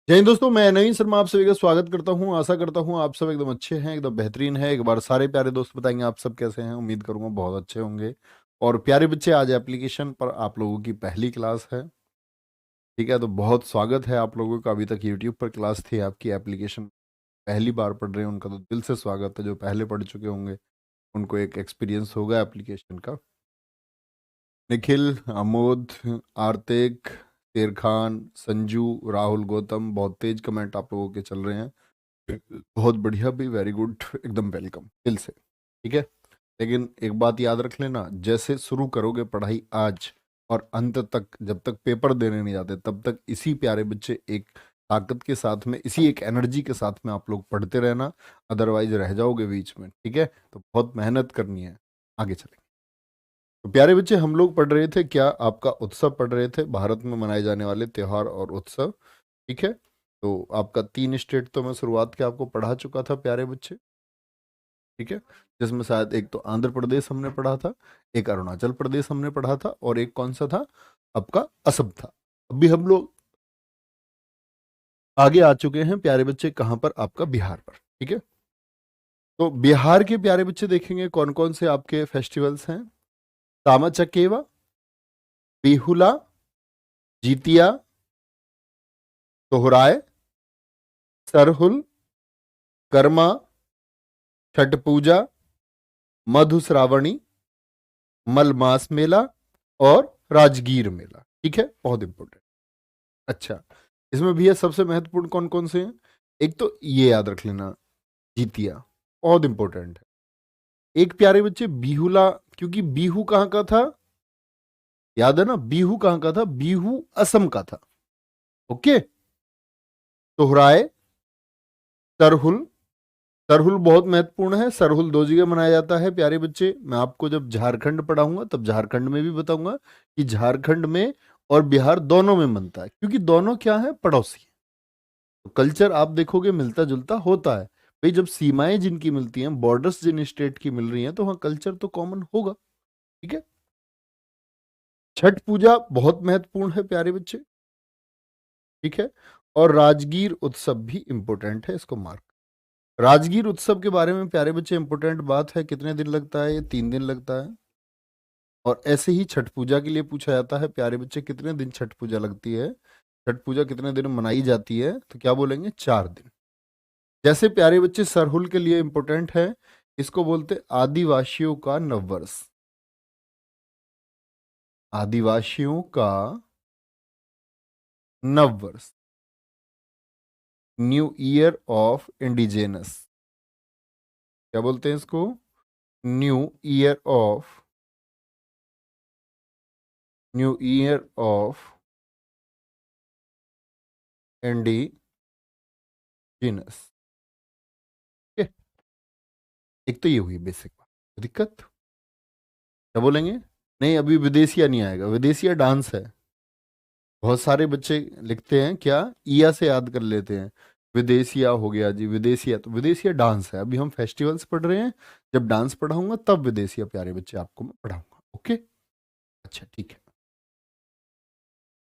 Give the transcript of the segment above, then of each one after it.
जय हिंद दोस्तों, मैं नवीन शर्मा आप सभी का स्वागत करता हूं। आशा करता हूं आप सब एकदम अच्छे हैं, एकदम बेहतरीन है। एक बार सारे प्यारे दोस्त बताएंगे आप सब कैसे हैं। उम्मीद करूंगा बहुत अच्छे होंगे। और प्यारे बच्चे, आज एप्लीकेशन पर आप लोगों की पहली क्लास है। ठीक है, तो बहुत स्वागत है आप लोगों का। अभी तक यूट्यूब पर क्लास थी, आपकी एप्लीकेशन पहली बार पढ़ रहे हैं उनका तो दिल से स्वागत है। जो पहले पढ़ चुके होंगे उनको एक एक्सपीरियंस होगा एप्लीकेशन का। निखिल, अमोद, आर्तिक, शेर खान, संजू, राहुल, गौतम, बहुत तेज कमेंट आप लोगों के चल रहे हैं। बहुत बढ़िया भी, वेरी गुड, एकदम वेलकम दिल से। ठीक है, लेकिन एक बात याद रख लेना, जैसे शुरू करोगे पढ़ाई आज और अंत तक, जब तक पेपर देने नहीं जाते तब तक इसी प्यारे बच्चे एक ताकत के साथ में, इसी एक एनर्जी के साथ में आप लोग पढ़ते रहना। अदरवाइज रह जाओगे बीच में। ठीक है, तो बहुत मेहनत करनी है। आगे चलेंगे। तो प्यारे बच्चे, हम लोग पढ़ रहे थे क्या, आपका उत्सव पढ़ रहे थे, भारत में मनाए जाने वाले त्योहार और उत्सव। ठीक है, तो आपका 3 स्टेट तो मैं शुरुआत के आपको पढ़ा चुका था प्यारे बच्चे। ठीक है, जिसमें शायद एक तो आंध्र प्रदेश हमने पढ़ा था, एक अरुणाचल प्रदेश हमने पढ़ा था, और एक कौन सा था, आपका असम था। अभी हम लोग आगे आ चुके हैं प्यारे बच्चे, कहां पर, आपका बिहार पर। ठीक है, तो बिहार के प्यारे बच्चे देखेंगे कौन कौन से आपके फेस्टिवल्स हैं। तामा चकेवा, बिहुला, जीतिया, सोहराय, सरहुल, कर्मा, छठ पूजा, मधुश्रावणी, मलमास मेला और राजगीर मेला। ठीक है, बहुत इंपॉर्टेंट। अच्छा, इसमें भैया सबसे महत्वपूर्ण कौन कौन से हैं। एक तो ये याद रख लेना, जीतिया, बहुत इंपॉर्टेंट है। एक प्यारे बच्चे बिहुला, क्योंकि बिहू कहाँ का था, याद है ना, बिहू कहाँ का था, बिहू असम का था। ओके, सोहराय, सरहुल। सरहुल बहुत महत्वपूर्ण है। सरहुल दो जगह मनाया जाता है प्यारे बच्चे। मैं आपको जब झारखंड पढ़ाऊंगा तब झारखंड में भी बताऊंगा कि झारखंड में और बिहार दोनों में मनता है, क्योंकि दोनों क्या है, पड़ोसी है। तो कल्चर आप देखोगे मिलता जुलता होता है। भाई जब सीमाएं जिनकी मिलती हैं, बॉर्डर्स जिन स्टेट की मिल रही हैं, तो वहां कल्चर तो कॉमन होगा। ठीक है, छठ पूजा बहुत महत्वपूर्ण है प्यारे बच्चे। ठीक है, और राजगीर उत्सव भी इंपॉर्टेंट है, इसको मार्क। राजगीर उत्सव के बारे में प्यारे बच्चे इंपॉर्टेंट बात है, कितने दिन लगता है, ये 3 दिन लगता है। और ऐसे ही छठ पूजा के लिए पूछा जाता है प्यारे बच्चे, कितने दिन छठ पूजा लगती है, छठ पूजा कितने दिन मनाई जाती है, तो क्या बोलेंगे, 4 दिन। जैसे प्यारे बच्चे सरहुल के लिए इंपॉर्टेंट है, इसको बोलते आदिवासियों का नववर्ष। आदिवासियों का नववर्ष, न्यू ईयर ऑफ इंडिजेनस, क्या बोलते हैं इसको, new year of, new year of indigenous. एक तो ये हुई बेसिक बात, दिक्कत क्या बोलेंगे, नहीं अभी विदेशिया नहीं आएगा, विदेशिया डांस है। बहुत सारे बच्चे लिखते हैं क्या, ईया से याद कर लेते हैं, विदेशिया हो गया जी, विदेशिया, तो विदेशिया डांस है। अभी हम फेस्टिवल्स पढ़ रहे हैं, जब डांस पढ़ाऊंगा तब विदेशिया प्यारे बच्चे आपको मैं पढ़ाऊंगा। ओके, अच्छा ठीक है।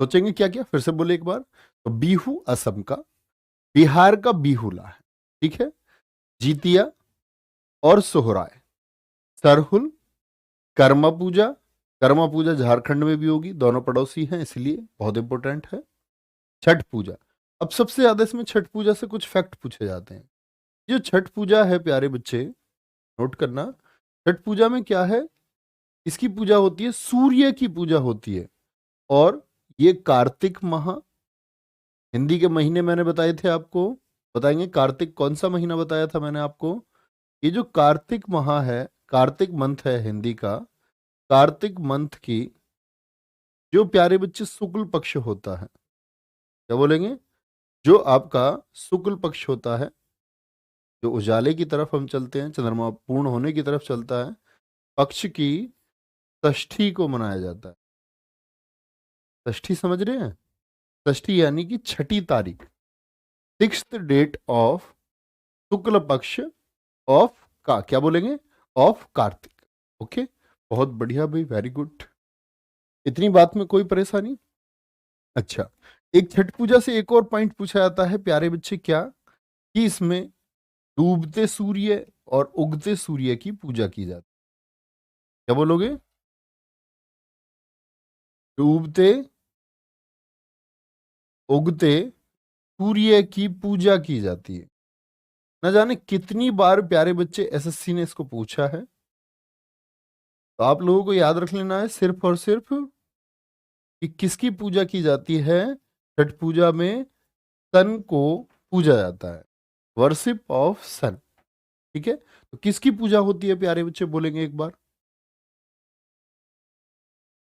सोचेंगे क्या क्या, फिर से बोले एक बार। तो बिहू असम का, बिहार का बिहुला है। ठीक है, जीतिया और सोहराय, सरहुल, कर्मा पूजा। कर्मा पूजा झारखंड में भी होगी, दोनों पड़ोसी हैं इसलिए बहुत इंपॉर्टेंट है। छठ पूजा, अब सबसे ज्यादा इसमें छठ पूजा से कुछ फैक्ट पूछे जाते हैं। जो छठ पूजा है प्यारे बच्चे, नोट करना, छठ पूजा में क्या है, इसकी पूजा होती है, सूर्य की पूजा होती है। और ये कार्तिक माह, हिंदी के महीने मैंने बताए थे आपको, बताएंगे कार्तिक कौन सा महीना बताया था मैंने आपको। ये जो कार्तिक माह है, कार्तिक मंथ है हिंदी का, कार्तिक मंथ की जो प्यारे बच्चे शुक्ल पक्ष होता है, क्या बोलेंगे, जो आपका शुक्ल पक्ष होता है, जो उजाले की तरफ हम चलते हैं, चंद्रमा पूर्ण होने की तरफ चलता है, पक्ष की षष्ठी को मनाया जाता है। षष्ठी समझ रहे हैं, षष्ठी यानी कि छठी तारीख, 6th डेट ऑफ शुक्ल पक्ष ऑफ का, क्या बोलेंगे, ऑफ कार्तिक। ओके, बहुत बढ़िया भाई, वेरी गुड। इतनी बात में कोई परेशानी। अच्छा, एक छठ पूजा से एक और पॉइंट पूछा जाता है प्यारे बच्चे, क्या कि इसमें डूबते सूर्य और उगते सूर्य की पूजा की जाती है। क्या बोलोगे? डूबते उगते सूर्य की पूजा की जाती है। न जाने कितनी बार प्यारे बच्चे एसएससी ने इसको पूछा है। तो आप लोगों को याद रख लेना है सिर्फ और सिर्फ कि किसकी पूजा की जाती है। छठ पूजा में सन को पूजा जाता है, वर्शिप ऑफ सन। ठीक है, तो किसकी पूजा होती है प्यारे बच्चे, बोलेंगे एक बार?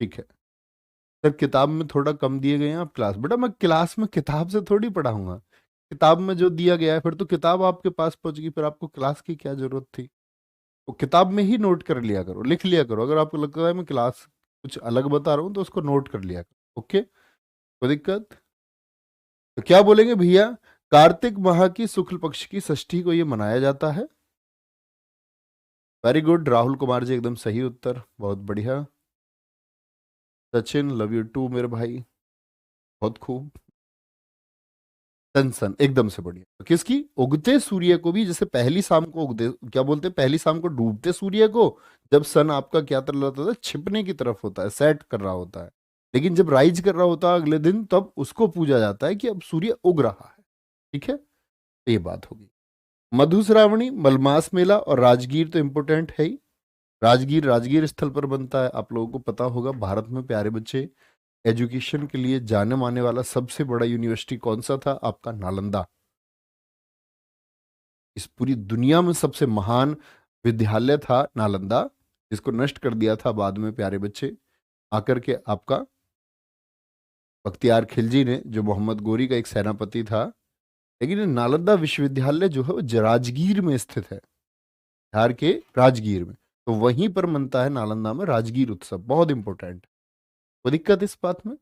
ठीक है सर, किताब में थोड़ा कम दिए गए हैं आप क्लास, बेटा मैं क्लास में किताब से थोड़ी पढ़ाऊंगा। किताब में जो दिया गया है, फिर तो किताब आपके पास पहुंच गई, फिर आपको क्लास की क्या जरूरत थी? तो किताब में ही नोट कर लिया करो, लिख लिया करो। अगर आपको लगता है मैं क्लास कुछ अलग बता रहा हूं तो उसको नोट कर लिया करो। ओके, कोई दिक्कत? तो क्या बोलेंगे भैया, कार्तिक माह की शुक्ल पक्ष की षष्ठी को ये मनाया जाता है। वेरी गुड राहुल कुमार जी, एकदम सही उत्तर, बहुत बढ़िया। सचिन लव यू टू मेरे भाई, बहुत खूब। सन सन एकदम से बढ़िया। तो किसकी? उगते सूर्य को भी, जैसे पहली शाम को उगते, क्या बोलते हैं, पहली शाम को डूबते सूर्य को, जब सन आपका क्या कर रहा होता है, छिपने की तरफ होता है, सेट कर रहा होता है। लेकिन जब राइज कर रहा होता है अगले दिन, तब उसको पूजा जाता है कि अब सूर्य उग रहा है। ठीक है, तो ये बात होगी। मधुश्रावणी, मलमास मेला और राजगीर तो इंपोर्टेंट है ही। राजगीर राजगीर स्थल पर बनता है, आप लोगों को पता होगा। भारत में प्यारे बच्चे एजुकेशन के लिए जाने माने वाला सबसे बड़ा यूनिवर्सिटी कौन सा था? आपका नालंदा। इस पूरी दुनिया में सबसे महान विद्यालय था नालंदा, जिसको नष्ट कर दिया था बाद में प्यारे बच्चे आकर के आपका बख्तियार खिलजी ने, जो मोहम्मद गोरी का एक सेनापति था। लेकिन ये नालंदा विश्वविद्यालय जो है वो राजगीर में स्थित है, बिहार के राजगीर में। तो वहीं पर मनता है नालंदा में राजगीर उत्सव, बहुत इंपॉर्टेंट। कोई दिक्कत इस बात में?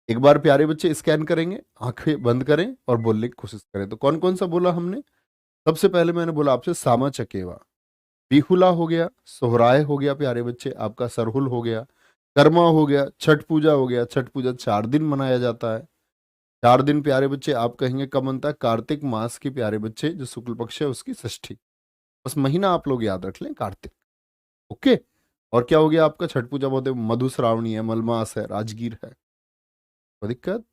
एक बार प्यारे बच्चे स्कैन करेंगे, आंखें बंद करें और बोलने की कोशिश करें। तो कौन कौन सा बोला हमने? सबसे पहले मैंने बोला आपसे सामा चकेवा, बिहुला हो गया, सोहराय हो गया प्यारे बच्चे, आपका सरहुल हो गया, कर्मा हो गया, छठ पूजा हो गया। छठ पूजा 4 दिन मनाया जाता है। 4 दिन प्यारे बच्चे आप कहेंगे कब बनता है? कार्तिक मास की प्यारे बच्चे जो शुक्ल पक्ष है उसकी षष्ठी। बस महीना आप लोग याद रख लें, कार्तिक। ओके, और क्या हो गया आपका? छठ पूजा बहुत मधुश्रावणी है, मलमास है, राजगीर है। कोई दिक्कत?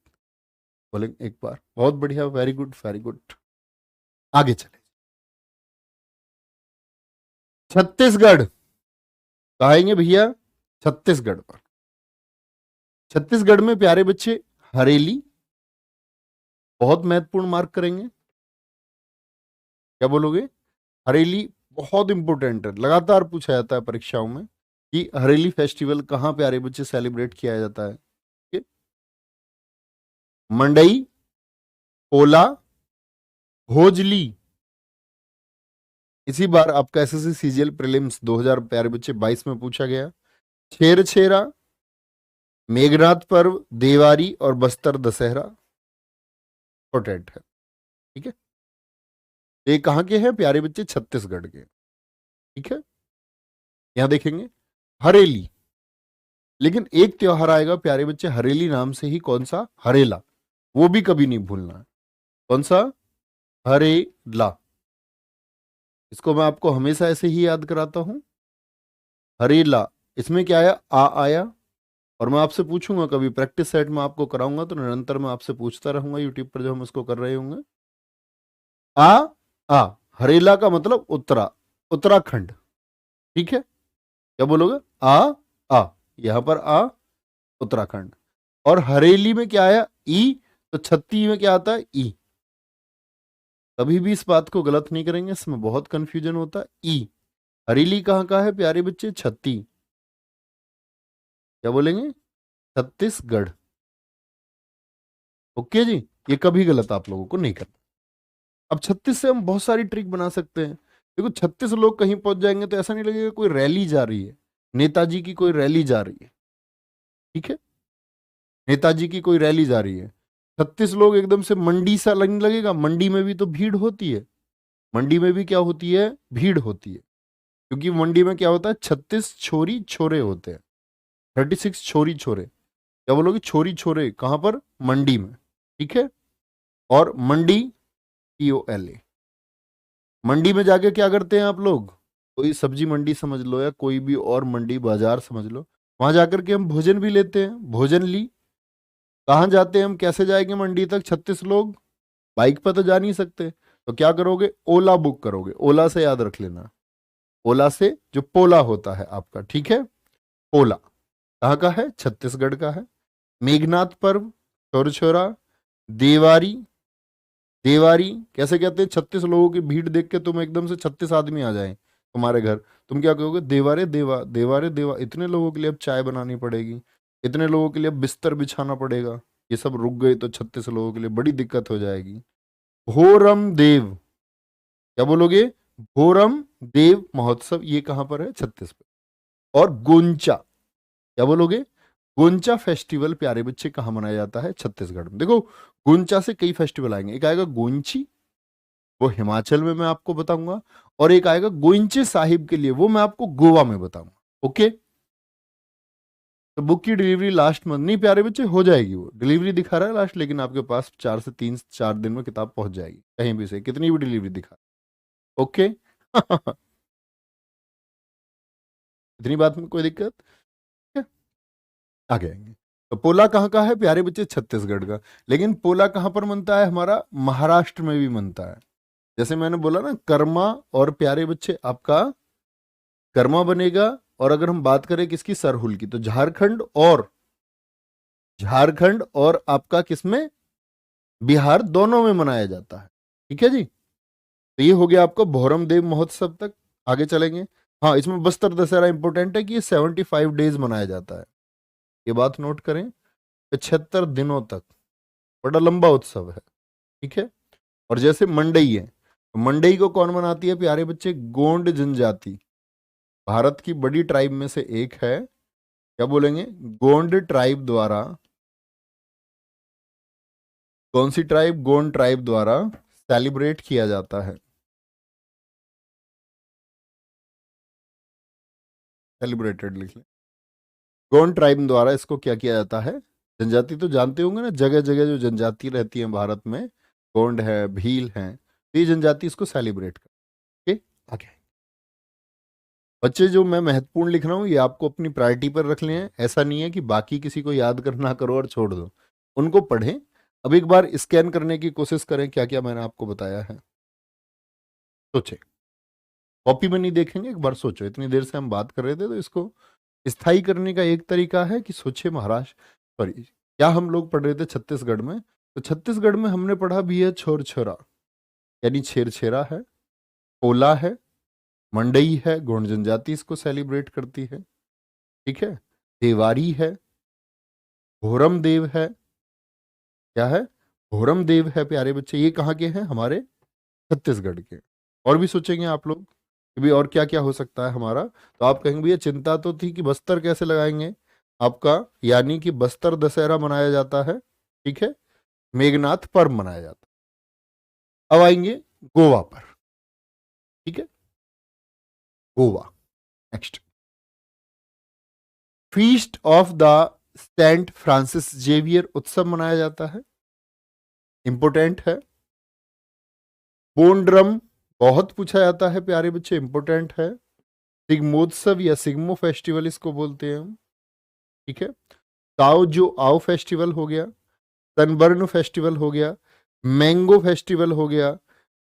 बोले एक बार, बहुत बढ़िया, वेरी गुड वेरी गुड। आगे चले, छत्तीसगढ़ कहेंगे भैया, छत्तीसगढ़ पर। छत्तीसगढ़ में प्यारे बच्चे हरेली बहुत महत्वपूर्ण मार्क करेंगे। क्या बोलोगे? हरेली बहुत इंपॉर्टेंट है, लगातार पूछा जाता है परीक्षाओं में कि हरेली फेस्टिवल कहाँ प्यारे बच्चे सेलिब्रेट किया जाता है। ठीक? मंडई, पोला, भोजली। इसी बार आपका एसएससी सीजीएल प्रीलिम्स 2000 प्यारे बच्चे 22 में पूछा गया। छेरछेरा, मेघनाथ पर्व, देवारी और बस्तर दशहरा इंपॉर्टेंट है। ठीक है, ये कहाँ के हैं प्यारे बच्चे? छत्तीसगढ़ के। ठीक है, यहां देखेंगे हरेली। लेकिन एक त्योहार आएगा प्यारे बच्चे हरेली नाम से ही, कौन सा? हरेला। वो भी कभी नहीं भूलना है। कौन सा? हरेला। इसको मैं आपको हमेशा ऐसे ही याद कराता हूं, हरेला। इसमें क्या आया? आ आया। और मैं आपसे पूछूंगा, कभी प्रैक्टिस सेट में आपको कराऊंगा तो निरंतर मैं आपसे पूछता रहूंगा यूट्यूब पर जब हम इसको कर रहे होंगे। आ आ, हरेला का मतलब उत्तरा, उत्तराखंड। ठीक है, क्या बोलोगे? आ आ, यहां पर आ, उत्तराखंड। और हरेली में क्या आया? ई। तो छत्ती में क्या आता है? ई। कभी भी इस बात को गलत नहीं करेंगे, इसमें बहुत कंफ्यूजन होता है। ई, हरेली कहाँ का है प्यारे बच्चे? छत्ती। क्या बोलेंगे? छत्तीसगढ़। ओके जी, ये कभी गलत आप लोगों को नहीं करना। अब 36 से हम बहुत सारी ट्रिक बना सकते हैं। देखो 36 लोग कहीं पहुंच जाएंगे तो ऐसा नहीं लगेगा कोई रैली जा रही है, नेताजी की कोई रैली जा रही है। ठीक है, नेताजी की कोई रैली जा रही है। 36 लोग एकदम से मंडी सा लगने लगेगा। मंडी में भी तो भीड़ होती है। मंडी में भी क्या होती है? भीड़ होती है। क्योंकि मंडी में क्या होता है? 36 छोरी छोरे होते हैं, 36 छोरी छोरे। क्या बोलोगे? छोरी छोरे कहां पर? मंडी में। ठीक है। और मंडी POLA, मंडी में जाके क्या करते हैं आप लोग? कोई सब्जी मंडी समझ लो या कोई भी और मंडी बाजार समझ लो, वहां जाकर के हम भोजन भी लेते हैं। भोजन ली, कहाँ जाते हैं हम? कैसे जाएंगे मंडी तक? 36 लोग बाइक पर तो जा नहीं सकते, तो क्या करोगे? ओला बुक करोगे। ओला से याद रख लेना, ओला से जो पोला होता है आपका, ठीक है। पोला कहाँ का है? छत्तीसगढ़ का है। मेघनाथ पर्व, छोरछोरा, देवारी। देवारी कैसे कहते हैं? 36 लोगों की भीड़ देख के तुम एकदम से 36 आदमी आ जाए तुम्हारे घर, तुम क्या कहोगे? देवारे देवा, देवारे देवा, इतने लोगों के लिए अब चाय बनानी पड़ेगी, इतने लोगों के लिए अब बिस्तर बिछाना पड़ेगा, ये सब रुक गए तो 36 लोगों के लिए बड़ी दिक्कत हो जाएगी। भोरम देव, क्या बोलोगे? भोरम देव महोत्सव, ये कहां पर है? छत्तीसगढ़। और गोंचा, क्या बोलोगे? गोंचा फेस्टिवल प्यारे बच्चे कहाँ मनाया जाता है? छत्तीसगढ़ में। देखो, गोंचा से कई फेस्टिवल आएंगे। एक आएगा गोंची, वो हिमाचल में मैं आपको बताऊंगा, और एक आएगा गोइंचे साहिब के लिए, वो मैं आपको गोवा में बताऊंगा। ओके, तो बुक की डिलीवरी लास्ट मंथ नहीं प्यारे बच्चे, हो जाएगी। वो डिलीवरी दिखा रहा है लास्ट, लेकिन आपके पास 4 से 4 दिन में किताब पहुंच जाएगी, कहीं भी से कितनी भी डिलीवरी दिखा। ओके इतनी बात में कोई दिक्कत? आगे आएंगे। तो पोला कहाँ का है प्यारे बच्चे? छत्तीसगढ़ का। लेकिन पोला कहाँ पर बनता है हमारा? महाराष्ट्र में भी बनता है। जैसे मैंने बोला ना, कर्मा और प्यारे बच्चे आपका कर्मा बनेगा। और अगर हम बात करें किसकी? सरहुल की, तो झारखंड और आपका किसमें? बिहार, दोनों में मनाया जाता है। ठीक है जी। तो ये हो गया आपका भोरम देव महोत्सव तक। आगे चलेंगे। हाँ, इसमें बस्तर दशहरा इंपॉर्टेंट है कि ये 75 डेज मनाया जाता है, ये बात नोट करें। 75 दिनों तक, बड़ा लंबा उत्सव है। ठीक है। और जैसे मंडई है, तो मंडई को कौन मनाती है प्यारे बच्चे? गोंड जनजाति, भारत की बड़ी ट्राइब में से एक है। क्या बोलेंगे? गोंड ट्राइब द्वारा। कौन सी ट्राइब? गोंड ट्राइब द्वारा सेलिब्रेट किया जाता है। सेलिब्रेटेड लिख लें। गोंड ट्राइब द्वारा इसको क्या किया जाता है? जनजाति तो जानते होंगे ना, जगह जगह जो जनजाति रहती है भारत में, गोंड है, भील है, तो ये जनजाति इसको सेलिब्रेट कर। आगे बच्चे, जो मैं महत्वपूर्ण लिख रहा हूँ ये आपको अपनी प्रायोरिटी पर रख लें। ऐसा नहीं है कि बाकी किसी को याद करना करो और छोड़ दो, उनको पढ़ें। अब एक बार स्कैन करने की कोशिश करें क्या क्या मैंने आपको बताया है। सोचे, कॉपी में नहीं देखेंगे, एक बार सोचो। इतनी देर से हम बात कर रहे थे, तो इसको स्थायी करने का एक तरीका है कि सोचे। महाराष्ट्र, सॉरी, क्या हम लोग पढ़ रहे थे छत्तीसगढ़ में? तो छत्तीसगढ़ में हमने पढ़ा भी है छोर छोरा, यानी छेरछेरा है, पोला है, मंडई है, गोंड जनजाति इसको सेलिब्रेट करती है। ठीक है। देवारी है, भोरम देव है। क्या है? भोरम देव है प्यारे बच्चे। ये कहाँ के हैं? हमारे छत्तीसगढ़ के। और भी सोचेंगे आप लोग कि भी और क्या क्या हो सकता है हमारा, तो आप कहेंगे भैया चिंता तो थी कि बस्तर कैसे लगाएंगे आपका, यानी कि बस्तर दशहरा मनाया जाता है। ठीक है। मेघनाथ पर्व मनाया जाता है। अब आएंगे गोवा पर। ठीक है। Goa next. Feast of the saint Francis Xavier उत्सव मनाया जाता है, इंपोर्टेंट है। बोनड्रम बहुत पूछा जाता है प्यारे बच्चे, इंपोर्टेंट है। सिग्मोत्सव या सिग्मो फेस्टिवल इसको बोलते हैं हम। ठीक है। ताओ जो आओ फेस्टिवल हो गया, सनबर्न फेस्टिवल हो गया, मैंगो फेस्टिवल हो गया,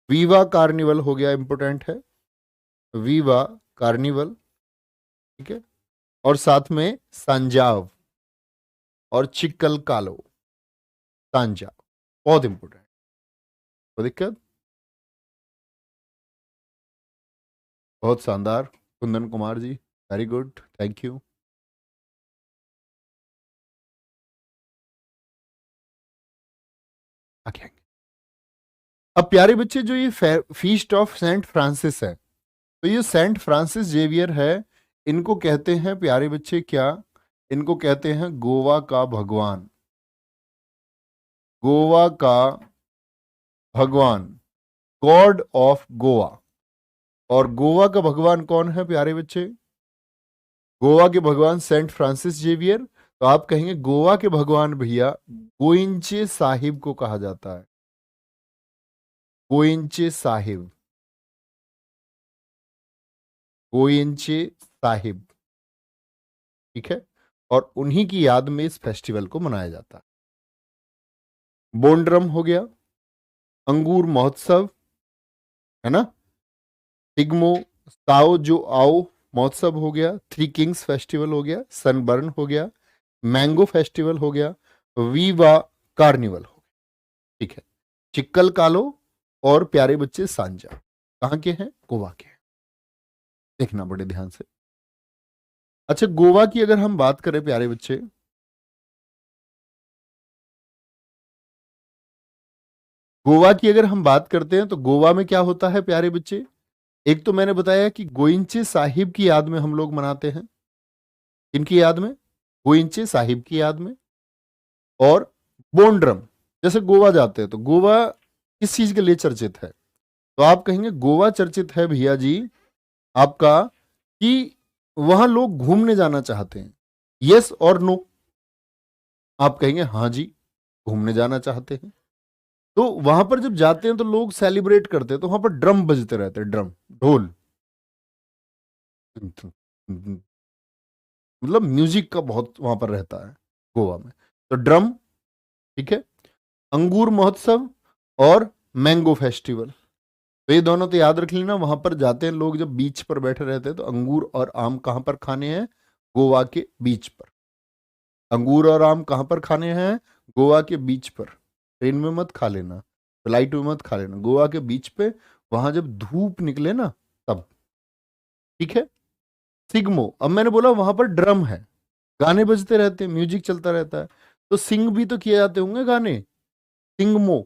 वीवा कार्निवल हो गया, इंपोर्टेंट है वीवा कार्निवल। ठीक है। और साथ में संजाव और चिक्कल कालो, सांजा, बहुत इंपोर्टेंट। कोई दिक्कत? बहुत शानदार Kundan Kumar ji, very good, thank you. आगे अब प्यारे बच्चे, जो ये फीस्ट ऑफ सेंट फ्रांसिस है, तो ये सेंट फ्रांसिस जेवियर है, इनको कहते हैं प्यारे बच्चे क्या? इनको कहते हैं गोवा का भगवान। गोवा का भगवान, गॉड ऑफ गोवा। और गोवा का भगवान कौन है प्यारे बच्चे? गोवा के भगवान सेंट फ्रांसिस जेवियर। तो आप कहेंगे गोवा के भगवान भैया गोइंचे साहिब को कहा जाता है, गोइंचे साहिब, गोइंचे साहिब, ठीक है। और उन्हीं की याद में इस फेस्टिवल को मनाया जाता है। बोंड्रम हो गया, अंगूर महोत्सव, है ना, टिग्मो साओ जो आओ महोत्सव हो गया, थ्री किंग्स फेस्टिवल हो गया, सनबर्न हो गया, मैंगो फेस्टिवल हो गया, वीवा कार्निवल हो गया, ठीक है। चिक्कल कालो और प्यारे बच्चे सांजा कहाँ के हैं? गोवा के हैं। देखना बड़े ध्यान से। अच्छा, गोवा की अगर हम बात करें प्यारे बच्चे, गोवा की अगर हम बात करते हैं तो गोवा में क्या होता है प्यारे बच्चे? एक तो मैंने बताया कि गोइंचे साहिब की याद में हम लोग मनाते हैं। इनकी याद में? गोइंचे साहिब की याद में। और बोंड्रम, जैसे गोवा जाते हैं तो गोवा किस चीज के लिए चर्चित है? तो आप कहेंगे गोवा चर्चित है भैया जी आपका कि वहां लोग घूमने जाना चाहते हैं। यस और नो? आप कहेंगे हाँ जी, घूमने जाना चाहते हैं। तो वहां पर जब जाते हैं तो लोग सेलिब्रेट करते हैं, तो वहां पर ड्रम बजते रहते हैं, ड्रम, ढोल, मतलब म्यूजिक का बहुत वहां पर रहता है गोवा में। तो ड्रम, ठीक है। अंगूर महोत्सव और मैंगो फेस्टिवल, तो ये दोनों तो याद रख लेना। वहां पर जाते हैं लोग, जब बीच पर बैठे रहते हैं तो अंगूर और आम कहां पर खाने हैं? गोवा के बीच पर। अंगूर और आम कहां पर खाने हैं? गोवा के बीच पर। ट्रेन में मत खा लेना, फ्लाइट में मत खा लेना, गोवा के बीच पे, वहां जब धूप निकले ना तब, ठीक है। सिग्मो, अब मैंने बोला वहां पर ड्रम है, गाने बजते रहते हैं, म्यूजिक चलता रहता है, तो सिंग भी तो किए जाते होंगे गाने, सिंगमो।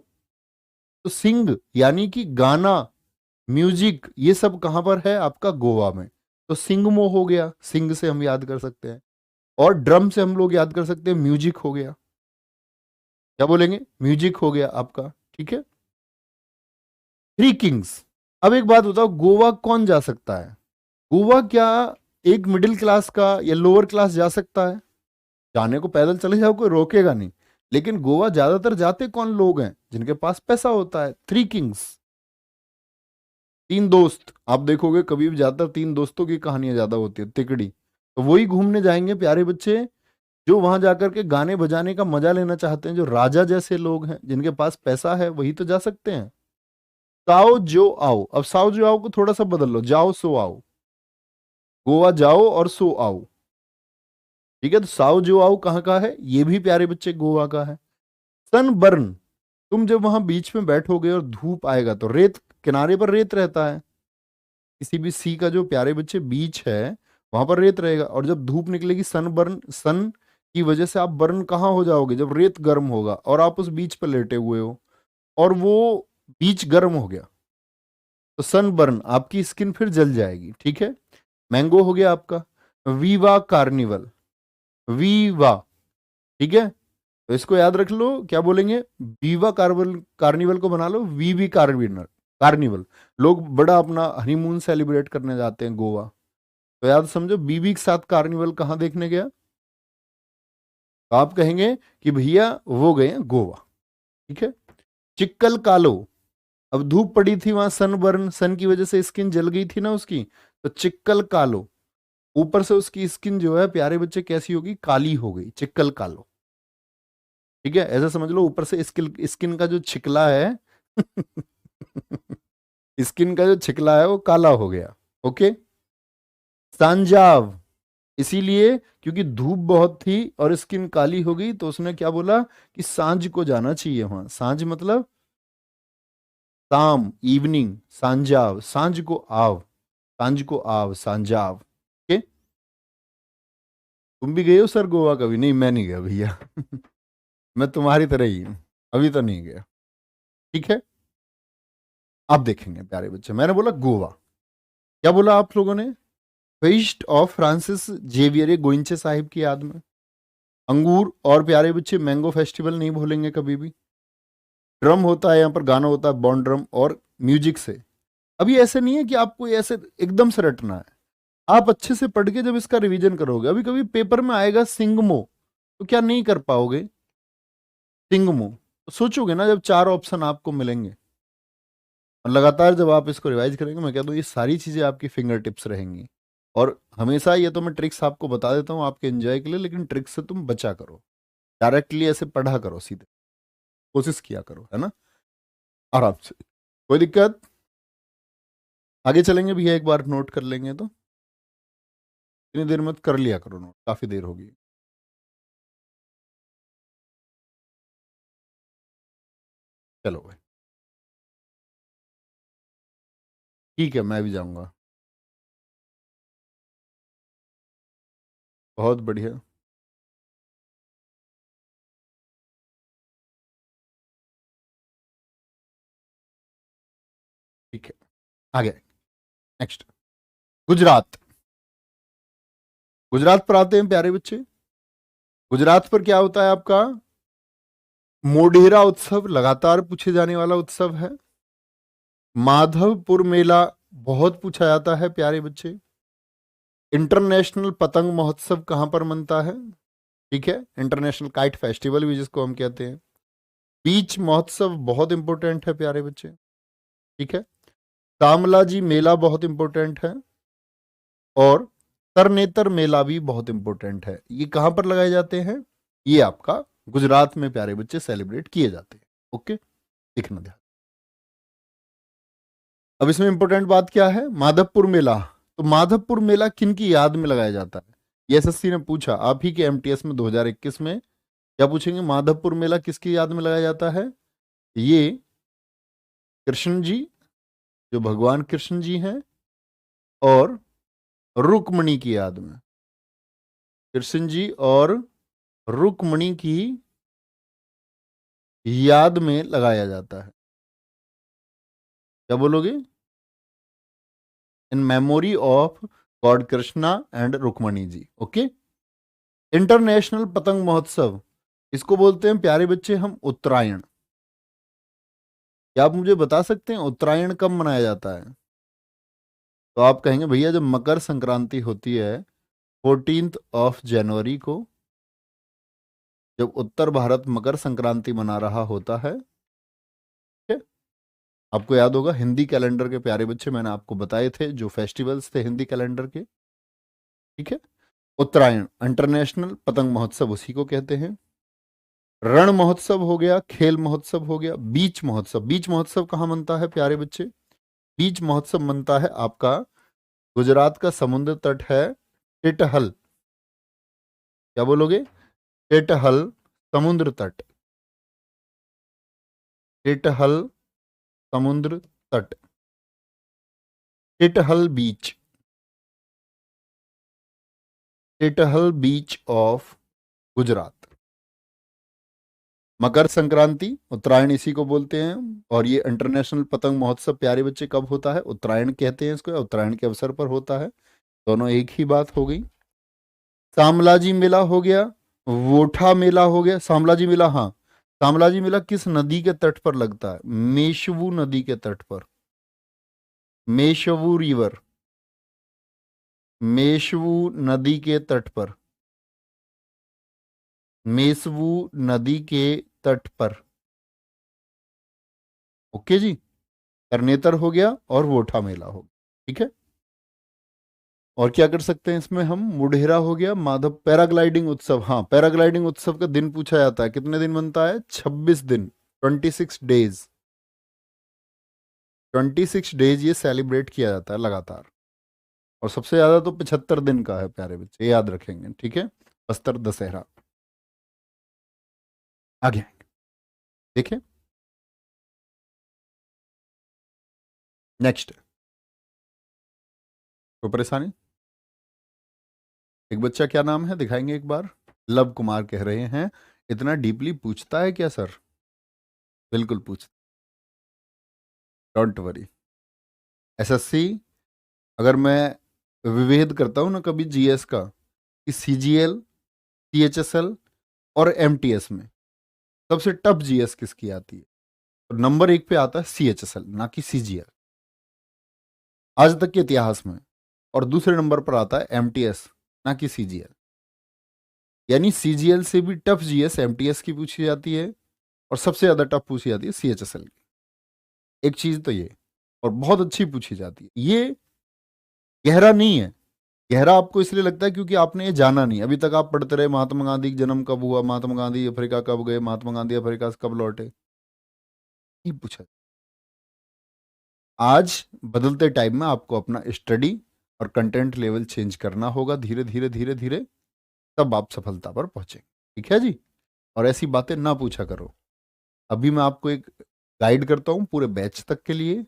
तो सिंग यानी कि गाना, म्यूजिक, ये सब कहां पर है? आपका गोवा में। तो सिंगमो हो गया, सिंग से हम याद कर सकते हैं। और ड्रम से हम लोग याद कर सकते हैं, म्यूजिक हो गया। क्या बोलेंगे? म्यूजिक हो गया आपका, ठीक है। थ्री किंग्स, अब एक बात बताओ, गोवा कौन जा सकता है? गोवा क्या एक मिडिल क्लास का या लोअर क्लास जा सकता है? जाने को पैदल चले जाओ, कोई रोकेगा नहीं। लेकिन गोवा ज्यादातर जाते कौन लोग हैं? जिनके पास पैसा होता है। थ्री किंग्स, तीन दोस्त, आप देखोगे कभी भी ज्यादातर तीन दोस्तों की कहानियां ज्यादा होती है, तिकड़ी। तो वही घूमने जाएंगे प्यारे बच्चे, जो वहां जाकर के गाने बजाने का मजा लेना चाहते हैं, जो राजा जैसे लोग हैं, जिनके पास पैसा है, वही तो जा सकते हैं। साओ जो आओ, अब साओ जो आओ को थोड़ा सा बदल लो, जाओ सो आओ, गोवा जाओ और सो आओ, ठीक है। तो साओ जो आओ कहाँ का है? ये भी प्यारे बच्चे गोवा का है। सनबर्न, तुम जब वहां बीच में बैठोगे और धूप आएगा तो रेत, किनारे पर रेत रहता है, किसी भी सी का जो प्यारे बच्चे बीच है वहां पर रेत रहेगा, और जब धूप निकलेगी, सनबर्न, सन की वजह से आप बर्न कहाँ हो जाओगे? जब रेत गर्म होगा और आप उस बीच पर लेटे हुए हो और वो बीच गर्म हो गया, तो सनबर्न, आपकी स्किन फिर जल जाएगी, ठीक है। मैंगो हो गया आपका। वीवा कार्निवल, वीवा, ठीक है। तो इसको याद रख लो, क्या बोलेंगे? वीवा कार्निवल, कार्निवल को बना लो वीवी कार्निवल, कार्निवल। लोग बड़ा अपना हनीमून सेलिब्रेट करने जाते हैं गोवा, तो याद समझो बीबी के साथ कार्निवल कहाँ देखने गया? तो आप कहेंगे कि भैया वो गए हैं गोवा, ठीक है। चिक्कल कालो, अब धूप पड़ी थी वहां, सनबर्न, सन की वजह से स्किन जल गई थी ना उसकी, तो चिक्कल कालो, ऊपर से उसकी स्किन जो है प्यारे बच्चे कैसी होगी? काली हो गई, चिक्कल कालो, ठीक है। ऐसा समझ लो, ऊपर से स्किन, स्किन का जो छिकला है स्किन का जो छिकला है वो काला हो गया, ओके। सांजाव, इसीलिए क्योंकि धूप बहुत थी और स्किन काली हो गई, तो उसने क्या बोला कि सांझ को जाना चाहिए वहां। सांझ मतलब शाम, इवनिंग, सांजाव, सांझ को आव, सांझ को आव, सांजाव, ओके। तुम भी गए हो सर गोवा कभी? नहीं, मैं नहीं गया भैया मैं तुम्हारी तरह ही हूं, अभी तो नहीं गया, ठीक है। आप देखेंगे प्यारे बच्चे, मैंने बोला गोवा, क्या बोला आप लोगों ने? Feast of Francis Xavier Goencho Saib की याद में। अंगूर और प्यारे बच्चे मैंगो फेस्टिवल नहीं भूलेंगे कभी भी। ड्रम होता है यहाँ पर, गाना होता है बॉन्ड ड्रम और म्यूजिक से। अभी ऐसे नहीं है कि आपको ऐसे एकदम से रटना है, आप अच्छे से पढ़ के जब इसका रिवीजन करोगे, अभी कभी पेपर में आएगा सिंगमो, तो क्या नहीं कर पाओगे? तिंगमो। तो सोचोगे ना, जब 4 ऑप्शन आपको मिलेंगे और लगातार जब आप इसको रिवाइज करेंगे, मैं कहता हूँ ये सारी चीजें आपकी फिंगर टिप्स रहेंगी। और हमेशा ये तो मैं ट्रिक्स आपको बता देता हूँ आपके एंजॉय के लिए, लेकिन ट्रिक्स से तुम बचा करो, डायरेक्टली ऐसे पढ़ा करो, सीधे कोशिश किया करो, है ना, आराम से। कोई दिक्कत? आगे चलेंगे भैया, एक बार नोट कर लेंगे तो इतनी देर मत कर लिया करो नोट, काफी देर होगी। चलो भाई, ठीक है, मैं भी जाऊंगा। बहुत बढ़िया। ठीक है, आगे नेक्स्ट। गुजरात। गुजरात पर आते हैं प्यारे बच्चे। गुजरात पर क्या होता है आपका? मोढेरा उत्सव लगातार पूछे जाने वाला उत्सव है। माधवपुर मेला बहुत पूछा जाता है प्यारे बच्चे। इंटरनेशनल पतंग महोत्सव कहां पर मनता है? ठीक है, इंटरनेशनल काइट फेस्टिवल भी जिसको हम कहते हैं। बीच महोत्सव बहुत इंपॉर्टेंट है प्यारे बच्चे। ठीक है, तामलाजी मेला बहुत इंपॉर्टेंट है। और तरनेतर मेला भी बहुत इंपॉर्टेंट है। ये कहां पर लगाए जाते हैं? ये आपका गुजरात में प्यारे बच्चे सेलिब्रेट किए जाते हैं। ओके, लिखना ध्यान। अब इसमें इंपॉर्टेंट बात क्या है? माधवपुर मेला। तो माधवपुर मेला किन की याद में लगाया जाता है? ये एसएससी ने पूछा, आप ही के एमटीएस में 2021 में क्या पूछेंगे? माधवपुर मेला किसकी याद में लगाया जाता है? ये कृष्ण जी, जो भगवान कृष्ण जी हैं, और रुक्मणी की याद में। कृष्ण जी और रुक्मणी की याद में लगाया जाता है। क्या बोलोगे? In memory of god Krishna and Rukmani ji. Okay. International पतंग महोत्सव इसको बोलते हैं प्यारे बच्चे हम उत्तरायण। क्या आप मुझे बता सकते हैं उत्तरायण कब मनाया जाता है? तो आप कहेंगे भैया जब मकर संक्रांति होती है 14 जनवरी को, जब उत्तर भारत मकर संक्रांति मना रहा होता है। ठीक है? आपको याद होगा हिंदी कैलेंडर के प्यारे बच्चे, मैंने आपको बताए थे जो फेस्टिवल्स थे हिंदी कैलेंडर के। ठीक है, उत्तरायण इंटरनेशनल पतंग महोत्सव उसी को कहते हैं। रण महोत्सव हो गया, खेल महोत्सव हो गया। बीच महोत्सव, बीच महोत्सव कहाँ मनता है प्यारे बच्चे? बीच महोत्सव मनता है आपका गुजरात का समुद्र तट है टिटहल। क्या बोलोगे? टिटहल समुद्र तट। टिटहल समुद्र तट, टिटहल बीच, टिटहल बीच ऑफ गुजरात। मकर संक्रांति उत्तरायण इसी को बोलते हैं। और ये इंटरनेशनल पतंग महोत्सव प्यारे बच्चे कब होता है? उत्तरायण कहते हैं इसको, उत्तरायण के अवसर पर होता है। दोनों एक ही बात हो गई। सामलाजी मेला हो गया, वोठा मेला हो गया। सामलाजी मेला, हाँ, सामलाजी मेला किस नदी के तट पर लगता है? मेशवू नदी के तट पर। मेशवू रिवर, मेशवू नदी के तट पर, मेसवू नदी के तट पर। ओके जी, तरनेतर हो गया और वोठा मेला हो गया। ठीक है, और क्या कर सकते हैं इसमें हम? मुढेरा हो गया, माधव पैराग्लाइडिंग उत्सव। हाँ, पैराग्लाइडिंग उत्सव का दिन पूछा जाता है, कितने दिन बनता है? 26 दिन, 26 डेज। 26 डेज ये सेलिब्रेट किया जाता है लगातार। और सबसे ज्यादा तो 75 दिन का है प्यारे बच्चे, ये याद रखेंगे। ठीक है, बस्तर दशहरा। आगे देखिए नेक्स्ट। कोई परेशानी? एक बच्चा, क्या नाम है दिखाएंगे एक बार? लव कुमार कह रहे हैं, इतना डीपली पूछता है क्या सर? बिल्कुल पूछ, डोंट वरी। एसएससी, अगर मैं विभेद करता हूं ना कभी जीएस का, कि सीजीएल, सीएचएसएल और एमटीएस में सबसे टफ जीएस किसकी आती है, तो नंबर 1 पे आता है सीएचएसएल, ना कि सीजीएल, आज तक के इतिहास में। और दूसरे नंबर पर आता है एमटीएस, ना कि सीजीएल। यानी सीजीएल से भी टफ जीएस एमटीएस की पूछी जाती है और सबसे ज्यादा टफ पूछी जाती है सीएचएसएल की। एक चीज तो ये, और बहुत अच्छी पूछी जाती है। ये गहरा नहीं है, गहरा आपको इसलिए लगता है क्योंकि आपने ये जाना नहीं। अभी तक आप पढ़ते रहे महात्मा गांधी का जन्म कब हुआ, महात्मा गांधी अफ्रीका कब गए, महात्मा गांधी अफ्रीका से कब लौटे, नहीं पूछा। आज बदलते टाइम में आपको अपना स्टडी और कंटेंट लेवल चेंज करना होगा, धीरे धीरे धीरे धीरे, तब आप सफलता पर पहुंचेंगे। ठीक है जी। और ऐसी बातें ना पूछा करो। अभी मैं आपको एक गाइड करता हूं पूरे बैच तक के लिए।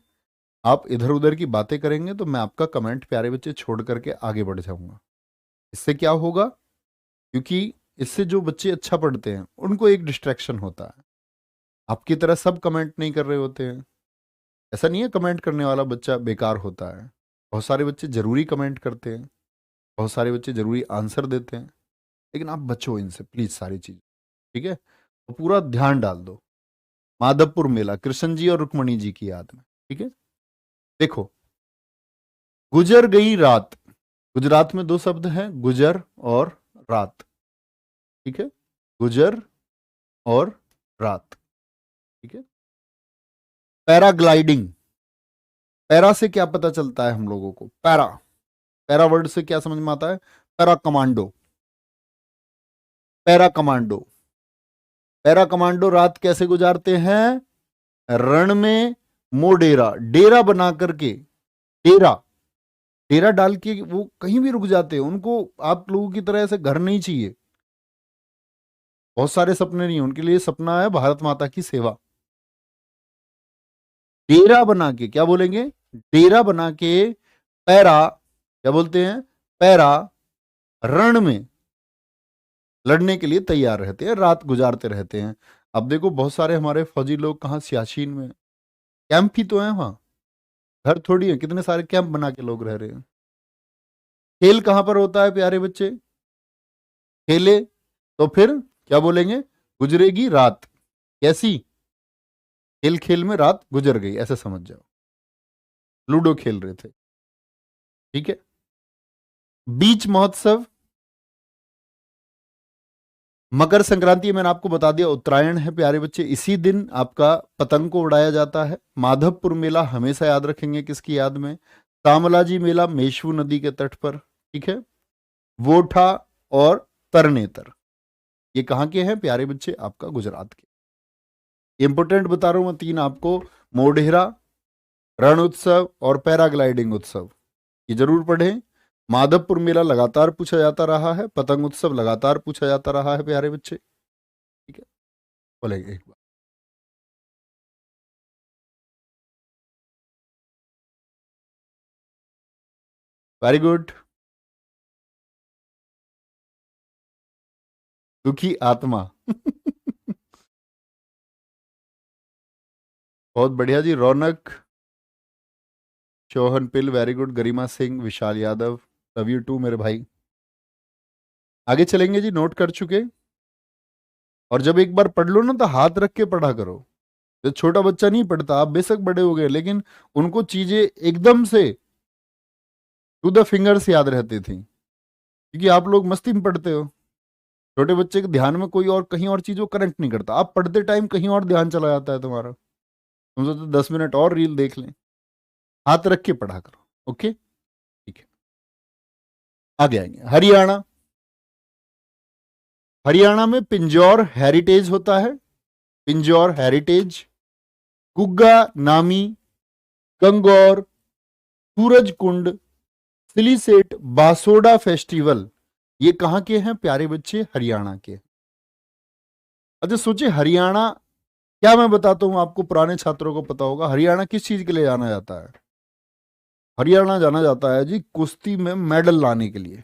आप इधर उधर की बातें करेंगे तो मैं आपका कमेंट प्यारे बच्चे छोड़ करके आगे बढ़ जाऊंगा। इससे क्या होगा, क्योंकि इससे जो बच्चे अच्छा पढ़ते हैं उनको एक डिस्ट्रैक्शन होता है। आपकी तरह सब कमेंट नहीं कर रहे होते हैं। ऐसा नहीं है कमेंट करने वाला बच्चा बेकार होता है। बहुत सारे बच्चे जरूरी कमेंट करते हैं, बहुत सारे बच्चे जरूरी आंसर देते हैं, लेकिन आप बचो इनसे प्लीज सारी चीज। ठीक है, तो पूरा ध्यान डाल दो। माधवपुर मेला कृष्ण जी और रुक्मणी जी की याद में। ठीक है, देखो, गुजर गई रात, गुजरात में दो शब्द हैं, गुजर और रात। ठीक है, गुजर और रात। ठीक है, पैराग्लाइडिंग, पैरा से क्या पता चलता है हम लोगों को, पैरा, पैरा वर्ड से क्या समझ में आता है, para commando, para commando. Para commando रात कैसे गुजारते हैं, रण में मोडेरा, डेरा बना करके, डेरा, डेरा डाल के वो कहीं भी रुक जाते हैं। उनको आप लोगों की तरह ऐसे घर नहीं चाहिए, बहुत सारे सपने नहीं, उनके लिए सपना है भारत माता की सेवा। डेरा बना के, क्या बोलेंगे, डेरा बना के, पैरा, क्या बोलते हैं, पैरा, रण में लड़ने के लिए तैयार रहते हैं, रात गुजारते रहते हैं। अब देखो बहुत सारे हमारे फौजी लोग कहाँ, सियाचिन में, कैंप ही तो है वहां, घर थोड़ी है, कितने सारे कैंप बना के लोग रह रहे हैं। खेल कहां पर होता है प्यारे बच्चे, खेले, तो फिर क्या बोलेंगे, गुजरेगी रात, कैसी, खेल खेल में रात गुजर गई, ऐसे समझ जाओ। लूडो खेल रहे थे। ठीक है, बीच महोत्सव, मकर संक्रांति मैंने आपको बता दिया, उत्तरायण है प्यारे बच्चे, इसी दिन आपका पतंग को उड़ाया जाता है। माधवपुर मेला हमेशा याद रखेंगे किसकी याद में, तामलाजी मेला मेशू नदी के तट पर। ठीक है, वोठा और तरनेतर, ये कहां के हैं प्यारे बच्चे, आपका गुजरात के। इंपोर्टेंट बता रहा हूं मैं तीन आपको, मोढेरा, रण उत्सव और पैराग्लाइडिंग उत्सव, ये जरूर पढ़ें। माधवपुर मेला लगातार पूछा जाता रहा है, पतंग उत्सव लगातार पूछा जाता रहा है प्यारे बच्चे। ठीक है, बोलेंगे एक बार, वेरी गुड। दुखी आत्मा बहुत बढ़िया जी, रौनक, चौहन पिल, very good, Garima Singh, Vishal Yadav, love you too मेरे भाई। आगे चलेंगे जी, नोट कर चुके। और जब एक बार पढ़ लो ना तो हाथ रख के पढ़ा करो। जो छोटा बच्चा नहीं पढ़ता, आप बेशक बड़े हो गए, लेकिन उनको चीजें एकदम से टू द फिंगर्स याद रहती थी, क्योंकि आप लोग मस्ती में पढ़ते हो। छोटे बच्चे के ध्यान में कोई और कहीं और चीज वो कनेक्ट नहीं करता, आप पढ़ते टाइम कहीं और ध्यान चला जाता है तुम्हारा, तुम सोचते 10 मिनट और रील देख लें। हाथ रख के पढ़ा करो। ओके, ठीक है, आगे आएंगे। हरियाणा, हरियाणा में पिंजौर हेरिटेज होता है, पिंजौर हेरिटेज, गुग्गा नामी, गंगौर, सूरज कुंड, सिलीसेट, बासोडा फेस्टिवल, ये कहां के हैं प्यारे बच्चे, हरियाणा के। अच्छा सोचिए, हरियाणा, क्या मैं बताता हूं आपको, पुराने छात्रों को पता होगा, हरियाणा किस चीज के लिए जाना जाता है, हरियाणा जाना जाता है जी कुश्ती में मेडल लाने के लिए।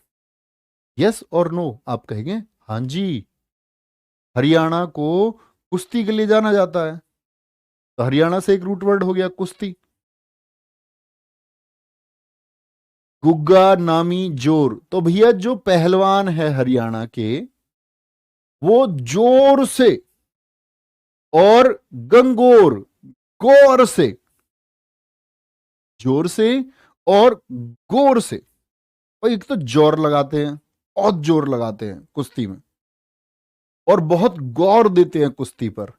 यस और नो आप कहेंगे, हाँ जी, हरियाणा को कुश्ती के लिए जाना जाता है, तो हरियाणा से एक रूट वर्ड हो गया कुश्ती। गुग्गा नामी जोर, तो भैया जो पहलवान है हरियाणा के, वो जोर से और गंगोर, गौर से, जोर से और गौर से, और एक तो जोर लगाते हैं, बहुत जोर लगाते हैं कुश्ती में, और बहुत गौर देते हैं कुश्ती पर,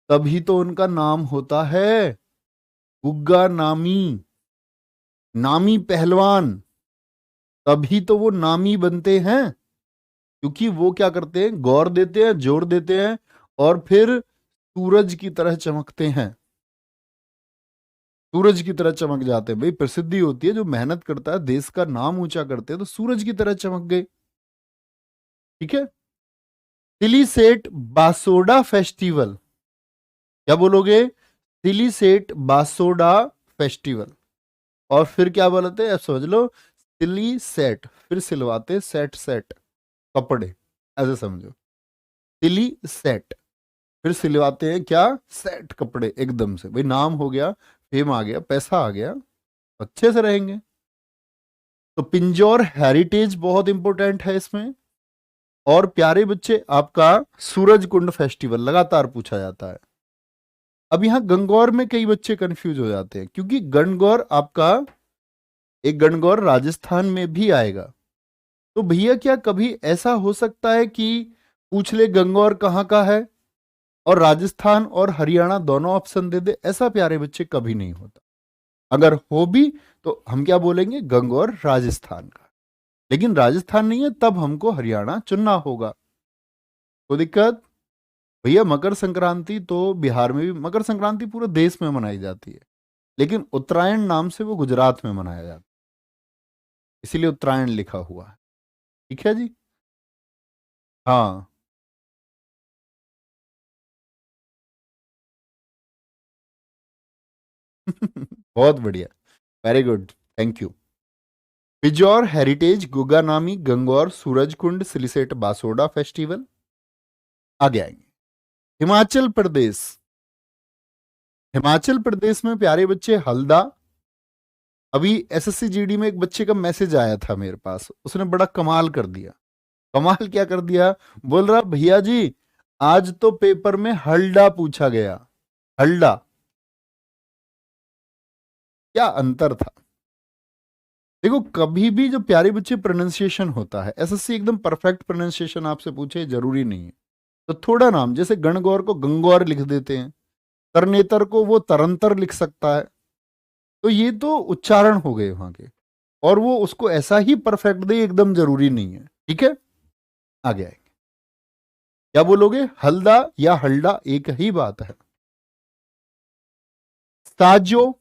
तभी तो उनका नाम होता है गुग्गा नामी, नामी पहलवान। तभी तो वो नामी बनते हैं, क्योंकि वो क्या करते हैं, गौर देते हैं, जोर देते हैं, और फिर सूरज की तरह चमकते हैं, सूरज की तरह चमक जाते हैं। भाई प्रसिद्धि होती है, जो मेहनत करता है, देश का नाम ऊंचा करते हैं, तो सूरज की तरह चमक गए। ठीक है। सिलीसेट बासोडा फेस्टिवल, क्या बोलोगे? सिलीसेट बासोडा फेस्टिवल। और फिर क्या बोलते हैं, अब समझ लो, सिली सेट, फिर सिलवाते सेट सेट कपड़े, ऐसे समझो। सिली सेट, फिर सिलवाते हैं क्या, सेट कपड़े, एकदम से। भाई नाम हो गया, फेम आ गया, पैसा आ गया, अच्छे से रहेंगे। तो पिंजौर हेरिटेज बहुत इंपॉर्टेंट है इसमें। और प्यारे बच्चे, आपका सूरज कुंड फेस्टिवल लगातार पूछा जाता है। अब यहां गणगौर में कई बच्चे कंफ्यूज हो जाते हैं, क्योंकि गणगौर आपका, एक गणगौर राजस्थान में भी आएगा। तो भैया क्या कभी ऐसा हो सकता है कि पूछ ले गणगौर कहाँ का है, और राजस्थान और हरियाणा दोनों ऑप्शन दे दे? ऐसा प्यारे बच्चे कभी नहीं होता। अगर हो भी तो हम क्या बोलेंगे, गणगौर राजस्थान का। लेकिन राजस्थान नहीं है, तब हमको हरियाणा चुनना होगा। कोई दिक्कत? भैया मकर संक्रांति तो बिहार में भी, मकर संक्रांति पूरे देश में मनाई जाती है, लेकिन उत्तरायण नाम से वो गुजरात में मनाया जाता है, इसीलिए उत्तरायण लिखा हुआ है। ठीक है जी। हाँ। बहुत बढ़िया, very good, thank you. Pinjore heritage, गुगानामी, गंगौर, सूरजकुंड, सिलिसेट बासोडा फेस्टिवल। आगे आएंगे हिमाचल प्रदेश। हिमाचल प्रदेश में प्यारे बच्चे हल्दा। अभी एसएससी जीडी में एक बच्चे का मैसेज आया था मेरे पास, उसने बड़ा कमाल कर दिया। कमाल क्या कर दिया, बोल रहा भैया जी आज तो पेपर में हल्दा पूछा गया। हल्दा, क्या अंतर था। देखो कभी भी जो प्यारे बच्चे प्रोनाउंसिएशन होता है, एसएससी एकदम परफेक्ट प्रोनाउंसिएशन आपसे पूछे जरूरी नहीं है। तो थोड़ा नाम, जैसे गणगौर को गंगौर लिख देते हैं, तरनेतर को वो तरंतर लिख सकता है, तो ये तो उच्चारण हो गए वहां के, और वो उसको ऐसा ही परफेक्ट दे एकदम जरूरी नहीं है। ठीक है, आगे आएंगे। क्या बोलोगे, हल्दा या हल्दा, एक ही बात है। साजो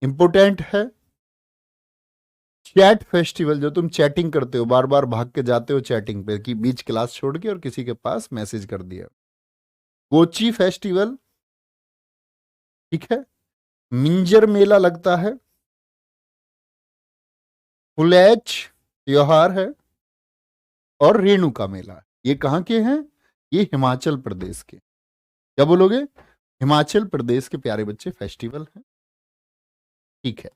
इंपोर्टेंट है। चैट फेस्टिवल, जो तुम चैटिंग करते हो, बार बार भाग के जाते हो चैटिंग पे, कि बीच क्लास छोड़ के और किसी के पास मैसेज कर दिया। कोची फेस्टिवल, ठीक है। मिंजर मेला लगता है। फुलैच त्योहार है। और रेणुका मेला, ये कहाँ के हैं, ये हिमाचल प्रदेश के। क्या बोलोगे, हिमाचल प्रदेश के प्यारे बच्चे फेस्टिवल हैं। ठीक है,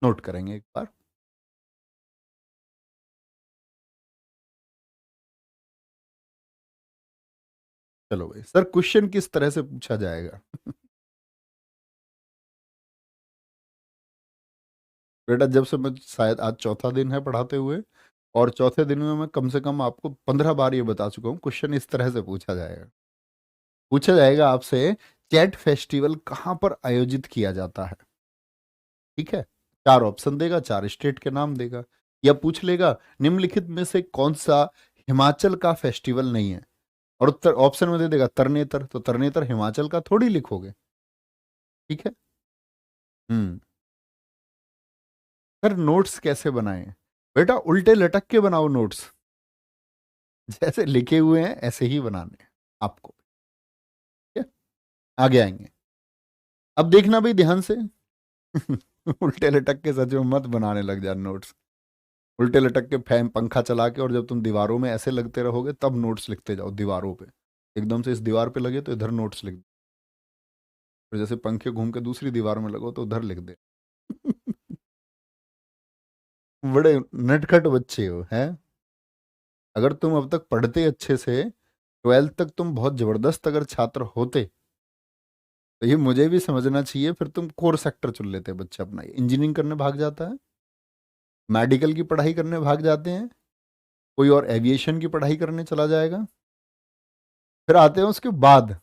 नोट करेंगे एक बार। चलो भाई, सर क्वेश्चन किस तरह से पूछा जाएगा? बेटा जब से मैं, शायद आज चौथा दिन है पढ़ाते हुए, और चौथे दिन में मैं कम से कम आपको 15 बार ये बता चुका हूँ, क्वेश्चन इस तरह से पूछा जाएगा। पूछा जाएगा आपसे, चैट फेस्टिवल कहाँ पर आयोजित किया जाता है। ठीक है, चार ऑप्शन देगा, चार स्टेट के नाम देगा, या पूछ लेगा निम्नलिखित में से कौन सा हिमाचल का फेस्टिवल नहीं है, और उत्तर ऑप्शन में दे देगा तरनेतर, तो तरनेतर हिमाचल का थोड़ी लिखोगे। ठीक है। हम्म। सर नोट्स कैसे बनाएं? बेटा उल्टे लटक के बनाओ नोट्स, जैसे लिखे हुए हैं ऐसे ही बनाने हैं आपको। ठीक है? आगे आएंगे। अब देखना भाई ध्यान से। उल्टे लटक के सच में मत बनाने लग जा नोट्स। उल्टे लटक के फैन पंखा चला के, और जब तुम दीवारों में ऐसे लगते रहोगे तब नोट्स लिखते जाओ दीवारों पे। एकदम से इस दीवार पे लगे तो इधर नोट्स लिख दो, और जैसे पंखे घूम के दूसरी दीवार में लगो तो उधर लिख दे। बड़े नटखट बच्चे हो हैं। अगर तुम अब तक पढ़ते अच्छे से, 12th तक तुम बहुत जबरदस्त अगर छात्र होते, तो ये मुझे भी समझना चाहिए, फिर तुम कोर सेक्टर चुन लेते बच्चे अपना। इंजीनियरिंग करने भाग जाता है, मेडिकल की पढ़ाई करने भाग जाते हैं, कोई और एविएशन की पढ़ाई करने चला जाएगा, फिर आते हैं उसके बाद,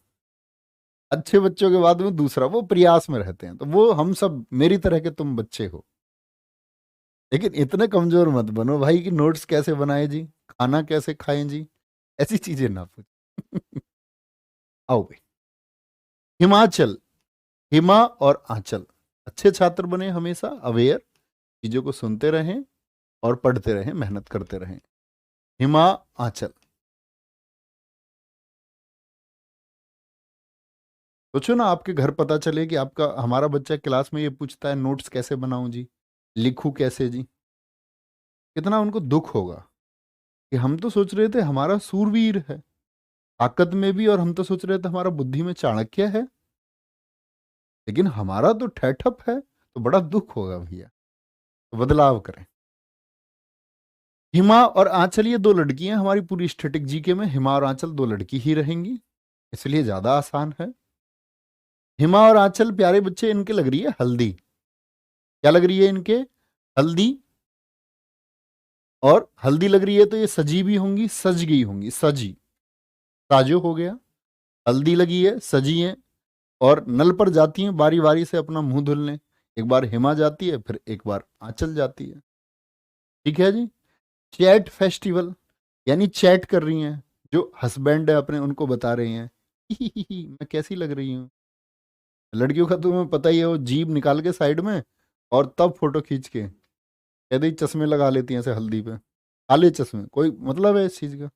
अच्छे बच्चों के बाद में दूसरा, वो प्रयास में रहते हैं। तो वो हम सब मेरी तरह के तुम बच्चे हो, लेकिन इतने कमजोर मत बनो भाई कि नोट्स कैसे बनाए जी, खाना कैसे खाएं जी, ऐसी चीजें ना पूछ। आओ भाई, हिमाचल, हिमा और आंचल। अच्छे छात्र बने, हमेशा अवेयर, चीजों को सुनते रहें और पढ़ते रहें, मेहनत करते रहें। हिमा, आंचल। सोचो ना, आपके घर पता चले कि आपका हमारा बच्चा क्लास में ये पूछता है नोट्स कैसे बनाऊं जी, लिखूं कैसे जी, कितना उनको दुख होगा कि हम तो सोच रहे थे हमारा सूरवीर है ताकत में भी, और हम तो सोच रहे थे हमारा बुद्धि में चाणक्य है, लेकिन हमारा तो ठैठप है। तो बड़ा दुख होगा भैया, तो बदलाव करें। हिमा और आंचल ये दो लड़कियां, हमारी पूरी स्टैटिक जीके में हिमा और आंचल दो लड़की ही रहेंगी, इसलिए ज्यादा आसान है। हिमा और आंचल प्यारे बच्चे, इनके लग रही है हल्दी। क्या लग रही है इनके? हल्दी। और हल्दी लग रही है तो ये सजी भी होंगी, सज गई होंगी, सजी, साजो हो गया। हल्दी लगी है, सजी है, और नल पर जाती हैं बारी बारी से अपना मुंह धुलने। एक बार हिमा जाती है, फिर एक बार आंचल जाती है। ठीक है जी। चैट फेस्टिवल, यानी चैट कर रही हैं, जो हस्बैंड है अपने उनको बता रही हैं मैं कैसी लग रही हूँ। लड़कियों का तुम्हें पता ही है, वो जीभ निकाल के साइड में और तब फोटो खींच के कहते ही चश्मे लगा लेती हैं ऐसे हल्दी पे, काले चश्मे, कोई मतलब है इस चीज का?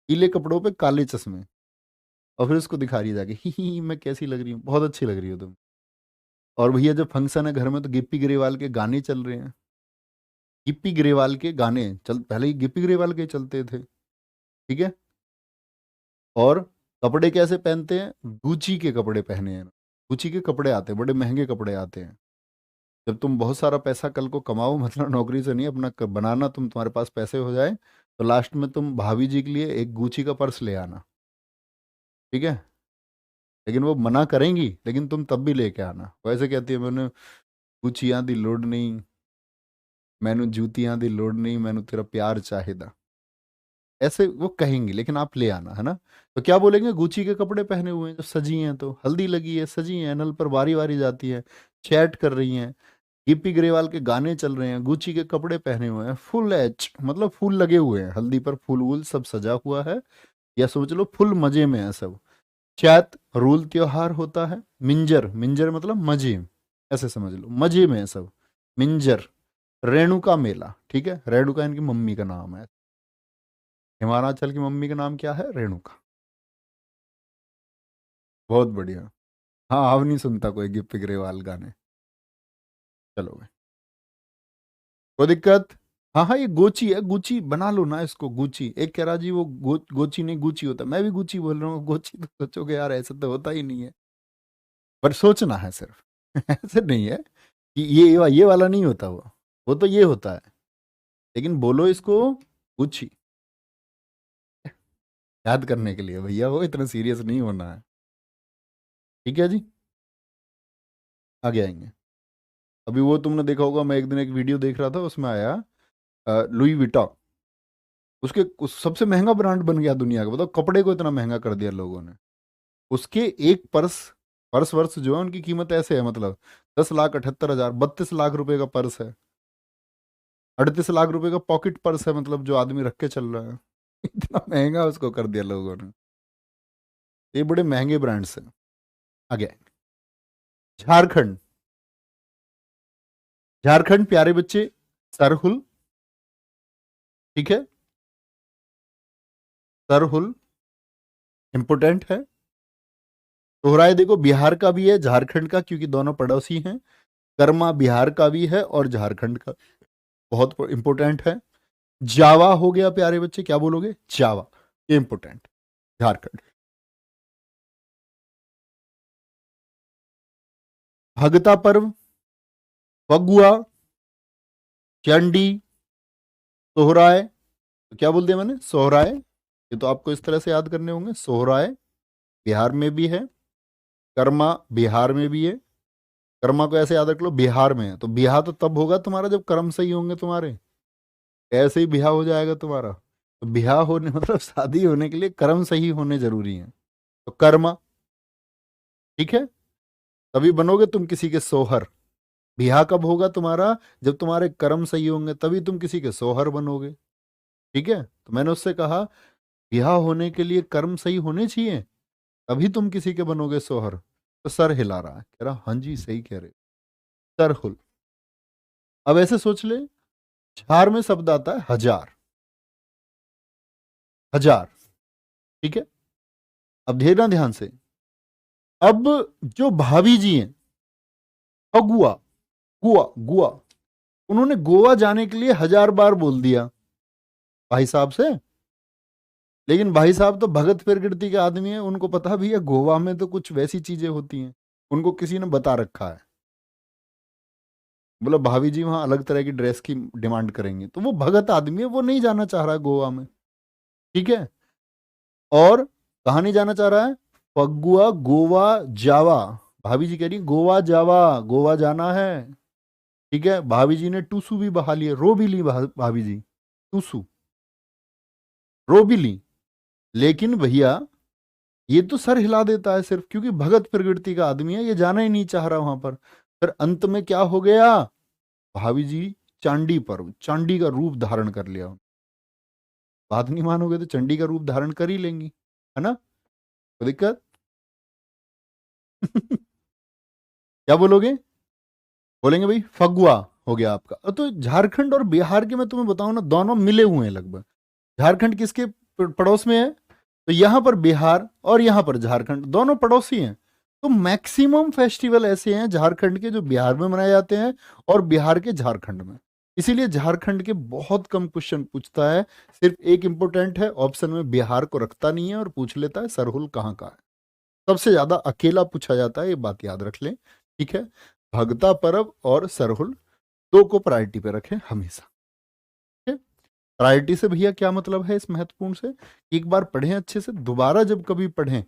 पीले कपड़ों पे काले चश्मे, और फिर उसको दिखा रही है जाके ही मैं कैसी लग रही हूँ, बहुत अच्छी लग रही हो तुम। और भैया जब फंक्शन है घर में तो गिप्पी ग्रेवाल के गाने चल रहे हैं, गिप्पी ग्रेवाल के गाने चल, पहले ही गिप्पी ग्रेवाल के चलते थे। ठीक है। और कपड़े कैसे पहनते हैं? गुची के कपड़े पहने हैं। गुची के कपड़े आते हैं, बड़े महंगे कपड़े आते हैं। जब तुम बहुत सारा पैसा कल को कमाओ, मतलब नौकरी से नहीं, अपना बनाना, तुम्हारे पास पैसे हो जाए, तो लास्ट में तुम भाभी जी के लिए एक गुची का पर्स ले आना। ठीक है। लेकिन वो मना करेंगी, लेकिन तुम तब भी लेके आना। वैसे कहती है, मैंने गुचियां दी लोड नहीं, मैनू जूतियां दी लोड नहीं, मैनू तेरा प्यार चाहिदा, ऐसे वो कहेंगी, लेकिन आप ले आना, है ना। तो क्या बोलेंगे? गुची के कपड़े पहने हुए हैं, जो सजी हैं, तो हल्दी लगी है, सजी हैं, नल पर बारी बारी जाती है, चैट कर रही हैं, गिप्पी ग्रेवाल के गाने चल रहे हैं, गुची के कपड़े पहने हुए हैं, फुल एच, मतलब फूल लगे हुए हैं हल्दी पर, फूल वूल सब सजा हुआ है, या समझ लो फुल मजे में है सब। चैत रूल त्योहार होता है। मिंजर, मिंजर मतलब मजे, ऐसे समझ लो मजे में है सब। मिंजर। रेणुका मेला, ठीक है, रेणुका इनकी मम्मी का नाम है। हिमाचल की मम्मी का नाम क्या है? रेणुका। बहुत बढ़िया। हाँ, अब नहीं सुनता कोई गिप्पी ग्रेवाल गाने। चलो भाई, कोई दिक्कत? हाँ हाँ, ये गोची है, गुची बना लो ना इसको, गुची। एक कह रहा जी वो गोची नहीं गुची होता, मैं भी गुची बोल रहा हूँ, गोची तो सोचोगे यार ऐसा तो होता ही नहीं है, पर सोचना है सिर्फ ऐसे नहीं है कि ये वाला नहीं होता, वो तो ये होता है, लेकिन बोलो इसको गुची, याद करने के लिए भैया, वो इतना सीरियस नहीं होना है। ठीक है जी। आगे आएंगे। अभी वो तुमने देखा होगा, मैं एक दिन एक वीडियो देख रहा था, उसमें आया लुई विटा, उसके सबसे महंगा ब्रांड बन गया दुनिया का, बताओ, कपड़े को इतना महंगा कर दिया लोगों ने। उसके एक पर्स, पर्स वर्स जो है उनकी कीमत ऐसे है, मतलब 10,78,000, 32 लाख रुपए का पर्स है, 38 लाख रुपए का पॉकेट पर्स है, मतलब जो आदमी रख के चल रहा है इतना महंगा उसको कर दिया लोगों ने। ये बड़े महंगे ब्रांड्स हैं। आगे, झारखंड, झारखंड प्यारे बच्चे, सरहुल। ठीक है, सरहुल इंपोर्टेंट है। सोहराय देखो, बिहार का भी है, झारखंड का, क्योंकि दोनों पड़ोसी हैं। कर्मा बिहार का भी है और झारखंड का, बहुत इंपोर्टेंट है। जावा हो गया प्यारे बच्चे, क्या बोलोगे? जावा, ये इंपोर्टेंट, झारखंड। भगता पर्व, फगुआ, चंडी, सोहराय, तो क्या बोल दिया मैंने? सोहराय। ये तो आपको इस तरह से याद करने होंगे, सोहराय बिहार में भी है, कर्मा बिहार में भी है। कर्मा को ऐसे याद रख लो, बिहार में है, तो बिहार तो तब होगा तुम्हारा जब कर्म सही होंगे तुम्हारे, ऐसे ही बिहार हो जाएगा तुम्हारा। ब्याह होने मतलब शादी होने के लिए कर्म सही होने जरूरी हैं। तो कर्म, ठीक है, तभी बनोगे तुम किसी के सोहर। ब्याह कब होगा तुम्हारा? जब तुम्हारे कर्म सही होंगे, तभी तुम किसी के सोहर बनोगे। ठीक है, तो मैंने उससे कहा ब्याह होने के लिए कर्म सही होने चाहिए, तभी तुम किसी के बनोगे सोहर। तो सर हिला रहा है, कह रहा हाँ जी सही कह रहे। सरहुल। अब ऐसे सोच ले, झार में शब्द आता है हजार। हजार, ठीक है। अब देखना ध्यान से। अब जो भाभी जी हैं, अगुआ, गुआ गुआ, उन्होंने गोवा जाने के लिए 1000 बार बोल दिया भाई साहब से। लेकिन भाई साहब तो भगत प्रकृति के आदमी है, उनको पता भी है गोवा में तो कुछ वैसी चीजें होती हैं, उनको किसी ने बता रखा है। बोला भाभी जी वहां अलग तरह की ड्रेस की डिमांड करेंगे, तो वो भगत आदमी है, वो नहीं जाना चाह रहा है गोवा में। ठीक है। और कहाँ नहीं जाना चाह रहा है? पगुआ, गोवा, जावा। भाभी जी कह रही गोवा जावा, गोवा जाना है। ठीक है, भाभी जी ने टूसू भी बहा लिए, रो भी ली भाभी जी, टूसू रो भी ली। लेकिन भैया ये तो सर हिला देता है सिर्फ, क्योंकि भगत प्रवृत्ति का आदमी है, ये जाना ही नहीं चाह रहा वहां पर। फिर अंत में क्या हो गया? भाभी जी चांडी पर, चांडी का रूप धारण कर लिया। बात नहीं मानोगे तो चंडी का रूप धारण कर ही लेंगी, है ना? कोई दिक्कत? क्या बोलोगे? बोलेंगे भाई फगुआ हो गया आपका। तो झारखंड और बिहार के मैं तुम्हें बताऊं ना, दोनों मिले हुए हैं लगभग। झारखंड किसके पड़ोस में है? तो यहां पर बिहार और यहां पर झारखंड, दोनों पड़ोसी हैं। तो मैक्सिमम फेस्टिवल ऐसे हैं झारखंड के जो बिहार में मनाए जाते हैं, और बिहार के झारखंड में। इसीलिए झारखंड के बहुत कम क्वेश्चन पूछता है। सिर्फ एक इंपॉर्टेंट है ऑप्शन में, बिहार को रखता नहीं है और पूछ लेता है सरहुल कहाँ का है। सबसे ज्यादा अकेला पूछा जाता है, ये बात याद रख लें। ठीक है, भगता परब और सरहुल दो को प्रायोरिटी पे रखें हमेशा। ठीक है। प्रायोरिटी से भैया क्या मतलब है इस महत्वपूर्ण से? एक बार पढ़ें अच्छे से, दोबारा जब कभी पढ़ें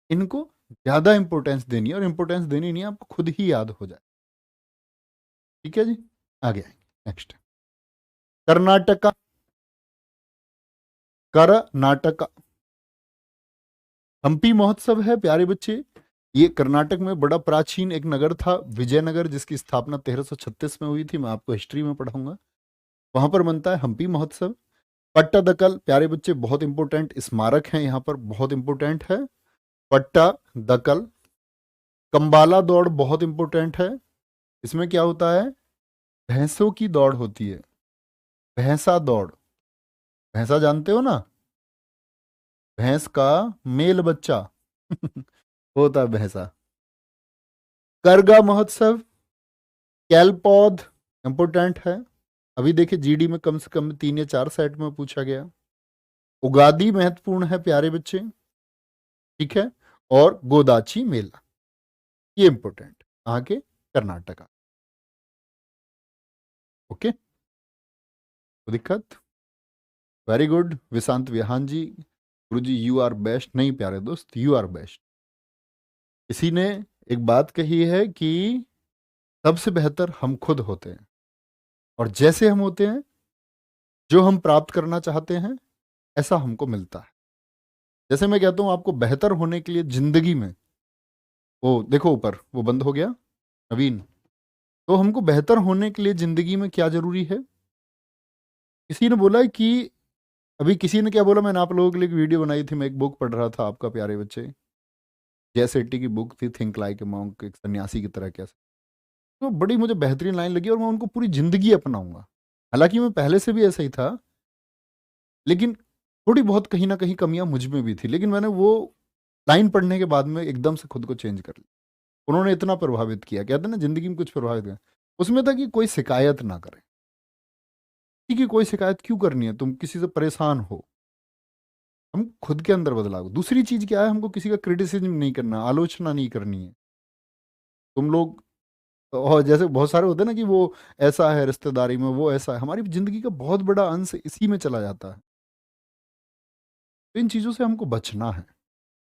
इनको ज्यादा इंपॉर्टेंस देनी है, और इंपॉर्टेंस देनी नहीं है, आपको खुद ही याद हो जाए। ठीक है जी, आगे नेक्स्ट। कर्नाटका। कर्नाटका। हम्पी महोत्सव है प्यारे बच्चे। ये कर्नाटक में बड़ा प्राचीन एक नगर था, विजयनगर, जिसकी स्थापना 1336 में हुई थी। मैं आपको हिस्ट्री में पढ़ाऊंगा। वहां पर बनता है हम्पी महोत्सव। पट्टादकल प्यारे बच्चे बहुत इंपॉर्टेंट स्मारक है यहाँ पर, बहुत इंपॉर्टेंट है। पट्टादकल। कंबाला दौड़ बहुत इंपॉर्टेंट है। इसमें क्या होता है? भैंसों की दौड़ होती है, भैंसा दौड़। भैंसा जानते हो ना? भैंस का मेल बच्चा होता है भैंसा। करगा महोत्सव। कैलपौध इंपोर्टेंट है। अभी देखिए जीडी में कम से कम 3 या 4 सेट में पूछा गया। उगादी महत्वपूर्ण है प्यारे बच्चे। ठीक है। और गोदाची मेला, ये इंपोर्टेंट आगे कर्नाटका। ओके, तो दिक्कत? Very good Vishant Vihaan ji. Guru ji you are best. नहीं प्यारे दोस्त, यू आर बेस्ट। किसी ने एक बात कही है कि सबसे बेहतर हम खुद होते हैं, और जैसे हम होते हैं, जो हम प्राप्त करना चाहते हैं ऐसा हमको मिलता है। जैसे मैं कहता हूं आपको बेहतर होने के लिए जिंदगी में, वो देखो ऊपर वो बंद हो गया नवीन। तो हमको बेहतर होने के लिए जिंदगी में क्या जरूरी है? किसी ने बोला कि, अभी किसी ने क्या बोला, मैंने आप लोगों के लिए एक वीडियो बनाई थी, मैं एक बुक पढ़ रहा था आपका प्यारे बच्चे, जय सेट्टी की बुक थी, थिंक लाइक ए मॉन्क, एक सन्यासी की तरह कैसे। तो बड़ी मुझे बेहतरीन लाइन लगी, और मैं उनको पूरी जिंदगी अपनाऊंगा। हालांकि मैं पहले से भी ऐसा ही था, लेकिन थोड़ी बहुत कहीं ना कहीं कमियां मुझ में भी थी, लेकिन मैंने वो लाइन पढ़ने के बाद में एकदम से खुद को चेंज कर लिया। उन्होंने इतना प्रभावित किया, कहते हैं ना जिंदगी में कुछ प्रभावित किया। उसमें था कि कोई शिकायत ना करे। ठीक है, कोई शिकायत क्यों करनी है? तुम किसी से परेशान हो, हम खुद के अंदर बदलाव। दूसरी चीज क्या है? हमको किसी का क्रिटिसिज्म नहीं करना, आलोचना नहीं करनी है। तुम लोग, और जैसे बहुत सारे होते हैं ना कि वो ऐसा है रिश्तेदारी में, वो ऐसा है, हमारी जिंदगी का बहुत बड़ा अंश इसी में चला जाता है। तो इन चीजों से हमको बचना है,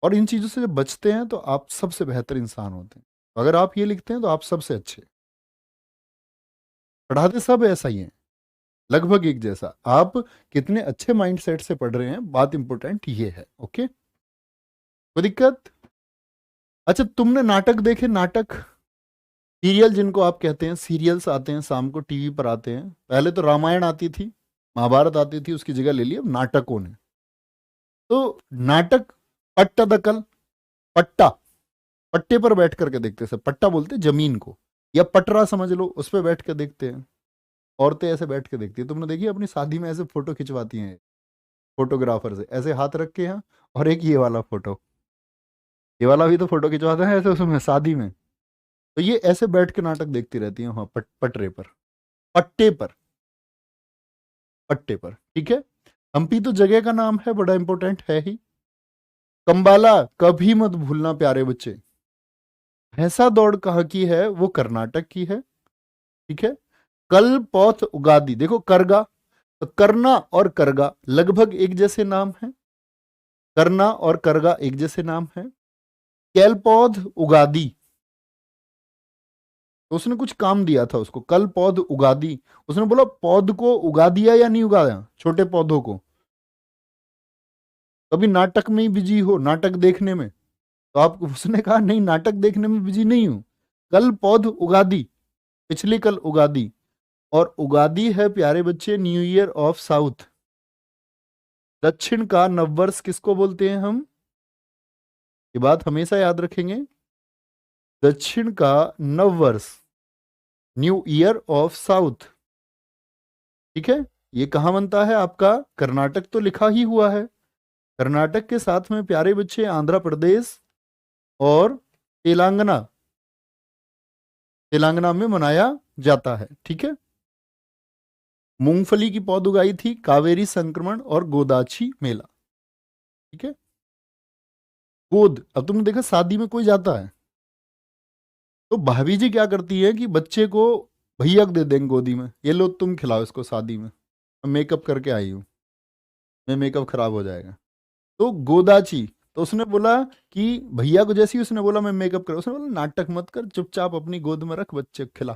और इन चीजों से जब बचते हैं तो आप सबसे बेहतर इंसान होते हैं। अगर आप ये लिखते हैं तो आप सबसे अच्छे। पढ़ाते सब ऐसा ही हैं, लगभग एक जैसा। आप कितने अच्छे माइंडसेट से पढ़ रहे हैं, बात इंपॉर्टेंट ये है। ओके, कोई दिक्कत? अच्छा, तुमने नाटक देखे? नाटक, सीरियल जिनको आप कहते हैं, सीरियल्स आते हैं शाम को टीवी पर आते हैं। पहले तो रामायण आती थी, महाभारत आती थी, उसकी जगह ले ली अब नाटकों ने। तो नाटक, पट्टादकल, पट्टा, पट्टे पर बैठ करके देखते हैं। पट्टा बोलते हैं जमीन को, या पटरा समझ लो, उस पर बैठ के देखते हैं। औरतें ऐसे बैठ के देखती है। तुमने देखी अपनी शादी में ऐसे फोटो खिंचवाती हैं फोटोग्राफर से, ऐसे हाथ रख के यहाँ। और एक ये वाला फोटो, ये वाला भी तो फोटो खिंचवाते हैं ऐसे उसमें शादी में। तो ये ऐसे बैठ के नाटक देखती रहती है वहां पटरे पर, पट्टे पर, पट्टे पर। ठीक है, हम्पी तो जगह का नाम है, बड़ा इंपॉर्टेंट है ही। कंबाला कभी मत भूलना प्यारे बच्चे। भैंसा दौड़ कहाँ की है? वो कर्नाटक की है। ठीक है, कल पौथ उगादी, देखो करगा, तो करना और करगा लगभग एक जैसे नाम है। करना और करगा एक जैसे नाम है। कैलपौध उगादी, तो उसने कुछ काम दिया था उसको, कल पौध उगादी। उसने बोला पौध को उगा दिया या नहीं उगाया, छोटे पौधों को। कभी नाटक में ही बिजी हो, नाटक देखने में, तो आप, उसने कहा नहीं नाटक देखने में बिजी नहीं हूं, कल पौध उगादी, पिछली कल उगादी। और उगादी है प्यारे बच्चे न्यू ईयर ऑफ साउथ। दक्षिण का नववर्ष किसको बोलते हैं हम? ये बात हमेशा याद रखेंगे। दक्षिण का नववर्ष, न्यू ईयर ऑफ साउथ। ठीक है, ये कहां बनता है आपका? कर्नाटक तो लिखा ही हुआ है। कर्नाटक के साथ में प्यारे बच्चे आंध्र प्रदेश और तेलंगाना, तेलंगाना में मनाया जाता है। ठीक है, मूंगफली की पौध उगाई थी, कावेरी संक्रमण और गोदाची मेला। ठीक है, गोद, अब तुमने देखा शादी में कोई जाता है तो भाभी जी क्या करती है कि बच्चे को भैया को दे देंगे गोदी में, ये लो तुम खिलाओ इसको शादी में, मैं मेकअप करके आई हूँ, मैं मेकअप खराब हो जाएगा। तो गोदाची, तो उसने बोला कि भैया को, जैसे ही उसने बोला मैं मेकअप कर, उसने बोला नाटक मत कर, चुपचाप अपनी गोद में रख, बच्चे को खिला,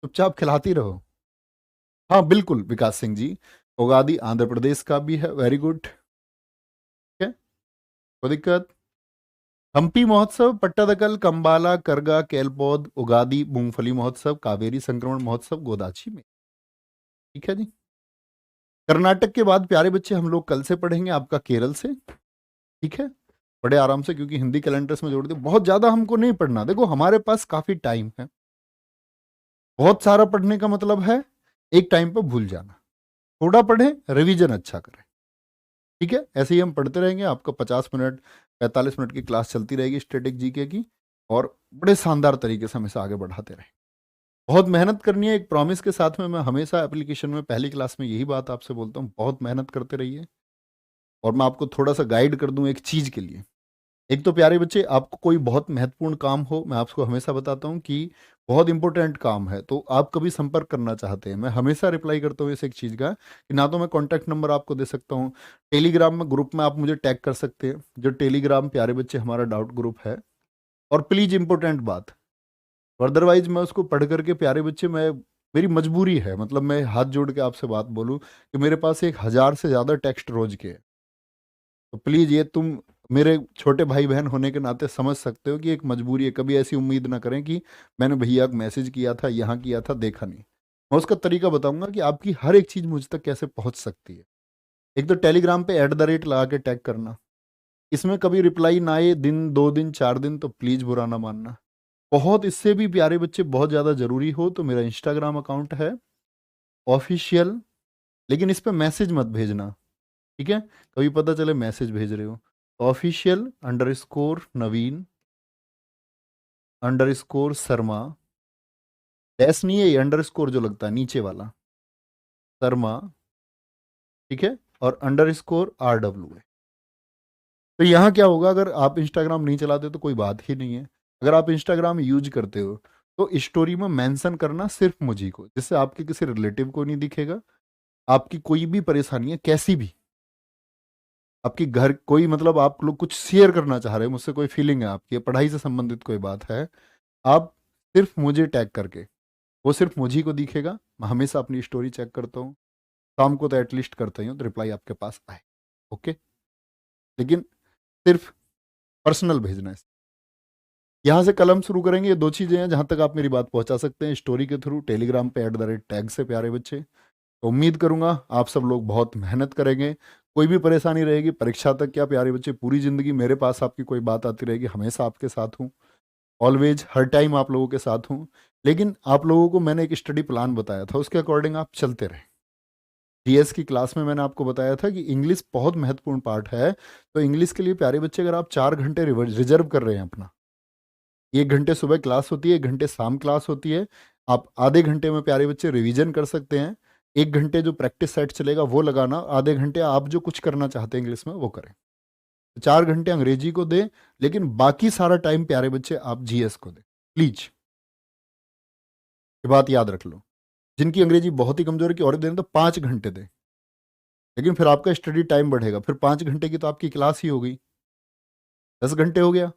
चुपचाप खिलाती रहो। हाँ बिल्कुल विकास सिंह जी, उगादी आंध्र प्रदेश का भी है, वेरी गुड। ठीक है, कोई दिक्कत? हम्पी महोत्सव, पट्टादकल, कंबाला, करगा, केलपौध उगादी, मूंगफली महोत्सव, कावेरी संक्रमण महोत्सव, गोदाची में। ठीक है जी। कर्नाटक के बाद प्यारे बच्चे हम लोग कल से पढ़ेंगे आपका केरल से। ठीक है, बड़े आराम से, क्योंकि हिंदी कैलेंडर्स में जोड़ दे, बहुत ज्यादा हमको नहीं पढ़ना। देखो हमारे पास काफी टाइम है, बहुत सारा पढ़ने का मतलब है एक टाइम पर भूल जाना। थोड़ा पढ़ें, रिवीजन अच्छा करें। ठीक है, ऐसे ही हम पढ़ते रहेंगे। आपका 50 मिनट 45 मिनट की क्लास चलती रहेगी स्टैटिक जीके की, और बड़े शानदार तरीके से हम इसे आगे बढ़ाते रहें। बहुत मेहनत करनी है, एक प्रॉमिस के साथ में। मैं हमेशा एप्लीकेशन में पहली क्लास में यही बात आपसे बोलता हूँ, बहुत मेहनत करते रहिए। और मैं आपको थोड़ा सा गाइड कर दूं एक चीज के लिए। एक तो प्यारे बच्चे, आपको कोई बहुत महत्वपूर्ण काम हो, मैं आपको हमेशा बताता हूँ कि बहुत इंपॉर्टेंट काम है, तो आप कभी संपर्क करना चाहते हैं, मैं हमेशा रिप्लाई करता हूँ इस एक चीज़ का कि ना तो मैं कॉन्टैक्ट नंबर आपको दे सकता हूँ, टेलीग्राम में ग्रुप में आप मुझे टैग कर सकते हैं, जो टेलीग्राम प्यारे बच्चे हमारा डाउट ग्रुप है। और प्लीज इंपॉर्टेंट बात, अदरवाइज मैं उसको पढ़ करके प्यारे बच्चे, मैं, मेरी मजबूरी है, मतलब मैं हाथ जोड़ के आपसे बात बोलूँ कि मेरे पास 1,000 से ज़्यादा टेक्स्ट रोज के हैं। तो प्लीज ये तुम मेरे छोटे भाई बहन होने के नाते समझ सकते हो कि एक मजबूरी है। कभी ऐसी उम्मीद ना करें कि मैंने भैया को मैसेज किया था, यहाँ किया था, देखा नहीं। मैं उसका तरीका बताऊंगा कि आपकी हर एक चीज मुझ तक कैसे पहुंच सकती है। एक तो टेलीग्राम पे @ लगा के टैग करना, इसमें कभी रिप्लाई ना आए दिन, 2 दिन, 4 दिन, तो प्लीज बुरा ना मानना। बहुत इससे भी प्यारे बच्चे बहुत ज्यादा जरूरी हो तो मेरा इंस्टाग्राम अकाउंट है ऑफिशियल, लेकिन इस पे मैसेज मत भेजना। ठीक है, कभी पता चले मैसेज भेज रहे हो। official_naveen_शर्मा, डैश नहीं है, ये अंडरस्कोर जो लगता है नीचे वाला, शर्मा। ठीक है, और _RW है। तो यहाँ क्या होगा, अगर आप इंस्टाग्राम नहीं चलाते तो कोई बात ही नहीं है। अगर आप इंस्टाग्राम यूज करते हो तो स्टोरी में मेंशन करना सिर्फ मुझी को, जिससे आपके किसी रिलेटिव को नहीं दिखेगा। आपकी कोई भी परेशानी है, कैसी भी, आपकी घर कोई, मतलब आप लोग कुछ शेयर करना चाह रहे हो मुझसे, कोई फीलिंग है आपकी, पढ़ाई से संबंधित कोई बात है, आप सिर्फ मुझे टैग करके, वो सिर्फ मुझी को दिखेगा। मैं हमेशा अपनी स्टोरी चेक करता हूँ, शाम को तो एटलीस्ट करता ही हूँ, तो रिप्लाई आपके पास आए। ओके, लेकिन सिर्फ पर्सनल भेजना है। यहाँ से कलम शुरू करेंगे। ये दो चीज़ें हैं जहाँ तक आप मेरी बात पहुँचा सकते हैं, स्टोरी के थ्रू, टेलीग्राम पे @टैग से प्यारे बच्चे। तो उम्मीद करूंगा आप सब लोग बहुत मेहनत करेंगे। कोई भी परेशानी रहेगी परीक्षा तक क्या प्यारे बच्चे, पूरी ज़िंदगी मेरे पास आपकी कोई बात आती रहेगी, हमेशा आपके साथ हूँ, ऑलवेज हर टाइम आप लोगों के साथ हूँ। लेकिन आप लोगों को मैंने एक स्टडी प्लान बताया था, उसके अकॉर्डिंग आप चलते रहे। जीएस की क्लास में मैंने आपको बताया था कि इंग्लिश बहुत महत्वपूर्ण पार्ट है। तो इंग्लिश के लिए प्यारे बच्चे अगर आप 4 घंटे रिजर्व कर रहे हैं अपना, 1 घंटे सुबह क्लास होती है, 1 घंटे शाम क्लास होती है, आप आधे घंटे में प्यारे बच्चे रिवीजन कर सकते हैं। 1 घंटे जो प्रैक्टिस सेट चलेगा वो लगाना, आधे घंटे आप जो कुछ करना चाहते हैं इंग्लिश में वो करें। 4 घंटे अंग्रेजी को दें, लेकिन बाकी सारा टाइम प्यारे बच्चे आप जीएस को दें प्लीज। ये बात याद रख लो। जिनकी अंग्रेजी बहुत ही कमजोर है कि और दें तो 5 घंटे दें, लेकिन फिर आपका स्टडी टाइम बढ़ेगा, फिर 5 घंटे की तो आपकी क्लास ही हो गई, 10 घंटे हो गया।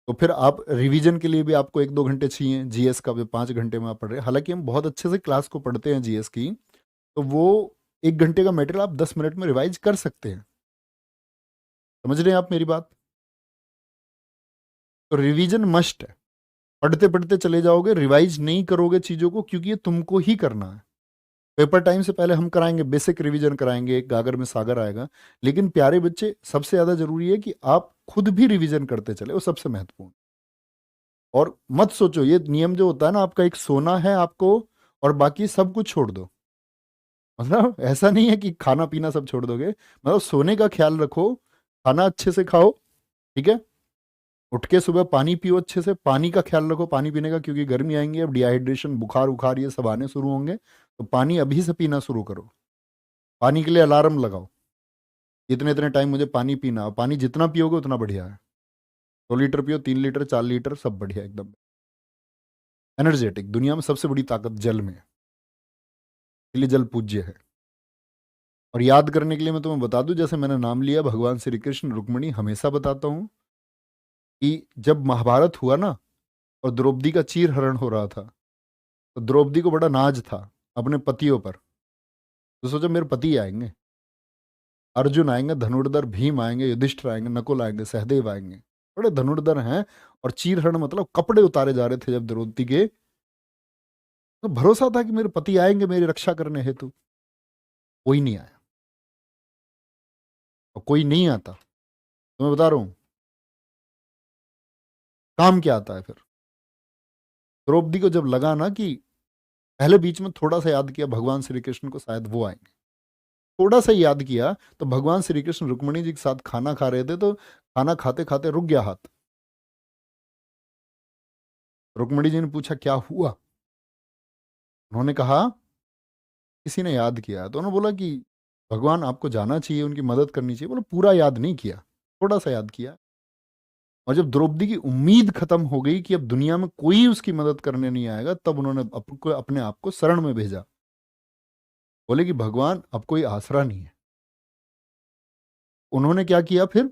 तो फिर आप रिवीजन के लिए भी आपको 1-2 घंटे चाहिए, जीएस का भी 5 घंटे में आप पढ़ रहे हैं। हालांकि हम बहुत अच्छे से क्लास को पढ़ते हैं जीएस की, तो वो 1 घंटे का मटेरियल आप 10 मिनट में रिवाइज कर सकते हैं। समझ रहे हैं आप मेरी बात? तो रिवीजन मस्ट है, पढ़ते पढ़ते चले जाओगे, रिवाइज नहीं करोगे चीज़ों को, क्योंकि ये तुमको ही करना है। पेपर टाइम से पहले हम कराएंगे, बेसिक रिवीजन कराएंगे, एक गागर में सागर आएगा। लेकिन प्यारे बच्चे सबसे ज़्यादा जरूरी है कि आप खुद भी रिवीजन करते चले, वो सबसे महत्वपूर्ण। और मत सोचो, ये नियम जो होता है ना आपका, एक सोना है आपको और बाकी सब कुछ छोड़ दो। मतलब ऐसा नहीं है कि खाना पीना सब छोड़ दोगे, मतलब सोने का ख्याल रखो, खाना अच्छे से खाओ, ठीक है, उठ के सुबह पानी पियो अच्छे से, पानी का ख्याल रखो पानी पीने का, क्योंकि गर्मी आएंगी, अब डिहाइड्रेशन, बुखार उखार ये सब आने शुरू होंगे, तो पानी अभी से पीना शुरू करो। पानी के लिए अलार्म लगाओ, इतने इतने टाइम मुझे पानी पीना, पानी जितना पियोगे उतना बढ़िया है। 2 लीटर पियो, 3 लीटर, 4 लीटर, सब बढ़िया एकदम एनर्जेटिक। दुनिया में सबसे बड़ी ताकत जल में है, इसलिए जल पूज्य है। और याद करने के लिए मैं तुम्हें बता दूं, जैसे मैंने नाम लिया भगवान श्री कृष्ण रुक्मिणी, हमेशा बताता हूं कि जब महाभारत हुआ ना और द्रौपदी का चीर हरण हो रहा था, तो द्रौपदी को बड़ा नाज था अपने पतियों पर। तो सोचो मेरे पति आएंगे, अर्जुन आएंगे, धनुर्धर भीम आएंगे, युधिष्ठिर आएंगे, नकुल आएंगे, सहदेव आएंगे, बड़े धनुर्धर हैं, और चीर हरण मतलब कपड़े उतारे जा रहे थे जब द्रौपदी के, तो भरोसा था कि मेरे पति आएंगे मेरी रक्षा करने हेतु। कोई नहीं आया, और कोई नहीं आता तो मैं बता रहा हूं काम क्या आता है फिर। द्रौपदी को जब लगा ना कि, पहले बीच में थोड़ा सा याद किया भगवान श्री कृष्ण को, शायद वो आएंगे, थोड़ा सा याद किया, तो भगवान श्री कृष्ण रुक्मिणी जी के साथ खाना खा रहे थे, तो खाना खाते खाते रुक गया हाथ। रुक्मिणी जी ने पूछा क्या हुआ, उन्होंने कहा किसी ने याद किया। तो उन्होंने बोला कि भगवान आपको जाना चाहिए, उनकी मदद करनी चाहिए। बोला पूरा याद नहीं किया, थोड़ा सा याद किया। और जब द्रौपदी की उम्मीद खत्म हो गई कि अब दुनिया में कोई उसकी मदद करने नहीं आएगा, तब उन्होंने अपने आप को शरण में भेजा। बोले कि भगवान अब कोई आसरा नहीं है। उन्होंने क्या किया फिर,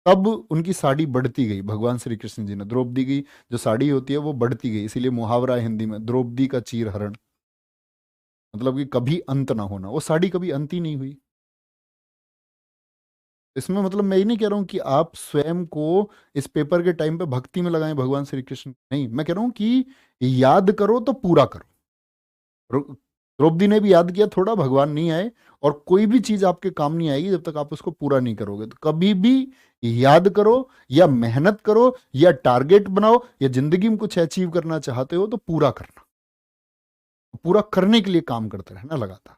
तब उनकी साड़ी बढ़ती गई, भगवान श्री कृष्ण जी ने, द्रौपदी की जो साड़ी होती है वो बढ़ती गई, इसीलिए मुहावरा है हिंदी में, द्रौपदी का चीर हरण, मतलब कि कभी अंत ना होना। वो साड़ी कभी अंत ही नहीं हुई। इसमें मतलब मैं ये नहीं कह रहा हूं कि आप स्वयं को इस पेपर के टाइम पे भक्ति में लगाएं भगवान श्री कृष्ण, नहीं, मैं कह रहा हूं कि याद करो तो पूरा करो। द्रौपदी ने भी याद किया थोड़ा, भगवान नहीं आए, और कोई भी चीज आपके काम नहीं आएगी जब तक आप उसको पूरा नहीं करोगे। तो कभी भी याद करो, या मेहनत करो, या टारगेट बनाओ, या जिंदगी में कुछ अचीव करना चाहते हो तो पूरा करना, पूरा करने के लिए काम करते रहना लगातार,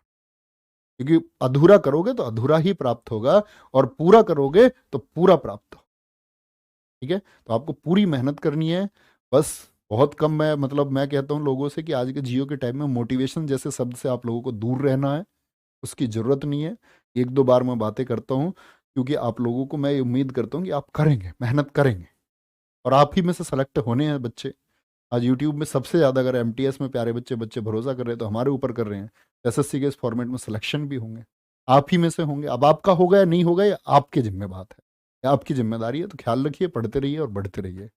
क्योंकि अधूरा करोगे तो अधूरा ही प्राप्त होगा, और पूरा करोगे तो पूरा प्राप्त हो। ठीक है, तो आपको पूरी मेहनत करनी है। बस बहुत कम, मैं कहता हूं लोगों से कि आज के जियो के टाइम में मोटिवेशन जैसे शब्द से आप लोगों को दूर रहना है, उसकी जरूरत नहीं है। 1-2 बार मैं बातें करता हूं, क्योंकि आप लोगों को मैं उम्मीद करता हूं कि आप करेंगे, मेहनत करेंगे, और आप ही में से सेलेक्ट होने हैं बच्चे। आज यूट्यूब में सबसे ज़्यादा अगर एमटीएस में प्यारे बच्चे बच्चे भरोसा कर रहे हैं तो हमारे ऊपर कर रहे हैं। एसएससी के इस फॉर्मेट में सिलेक्शन भी होंगे, आप ही में से होंगे। अब आपका होगा या नहीं होगा, ये आपके जिम्मे बात है, ये आपकी जिम्मेदारी है। तो ख्याल रखिए, पढ़ते रहिए और बढ़ते रहिए।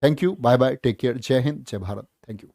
Thank you, bye bye, take care, जय हिंद, जय भारत, थैंक यू।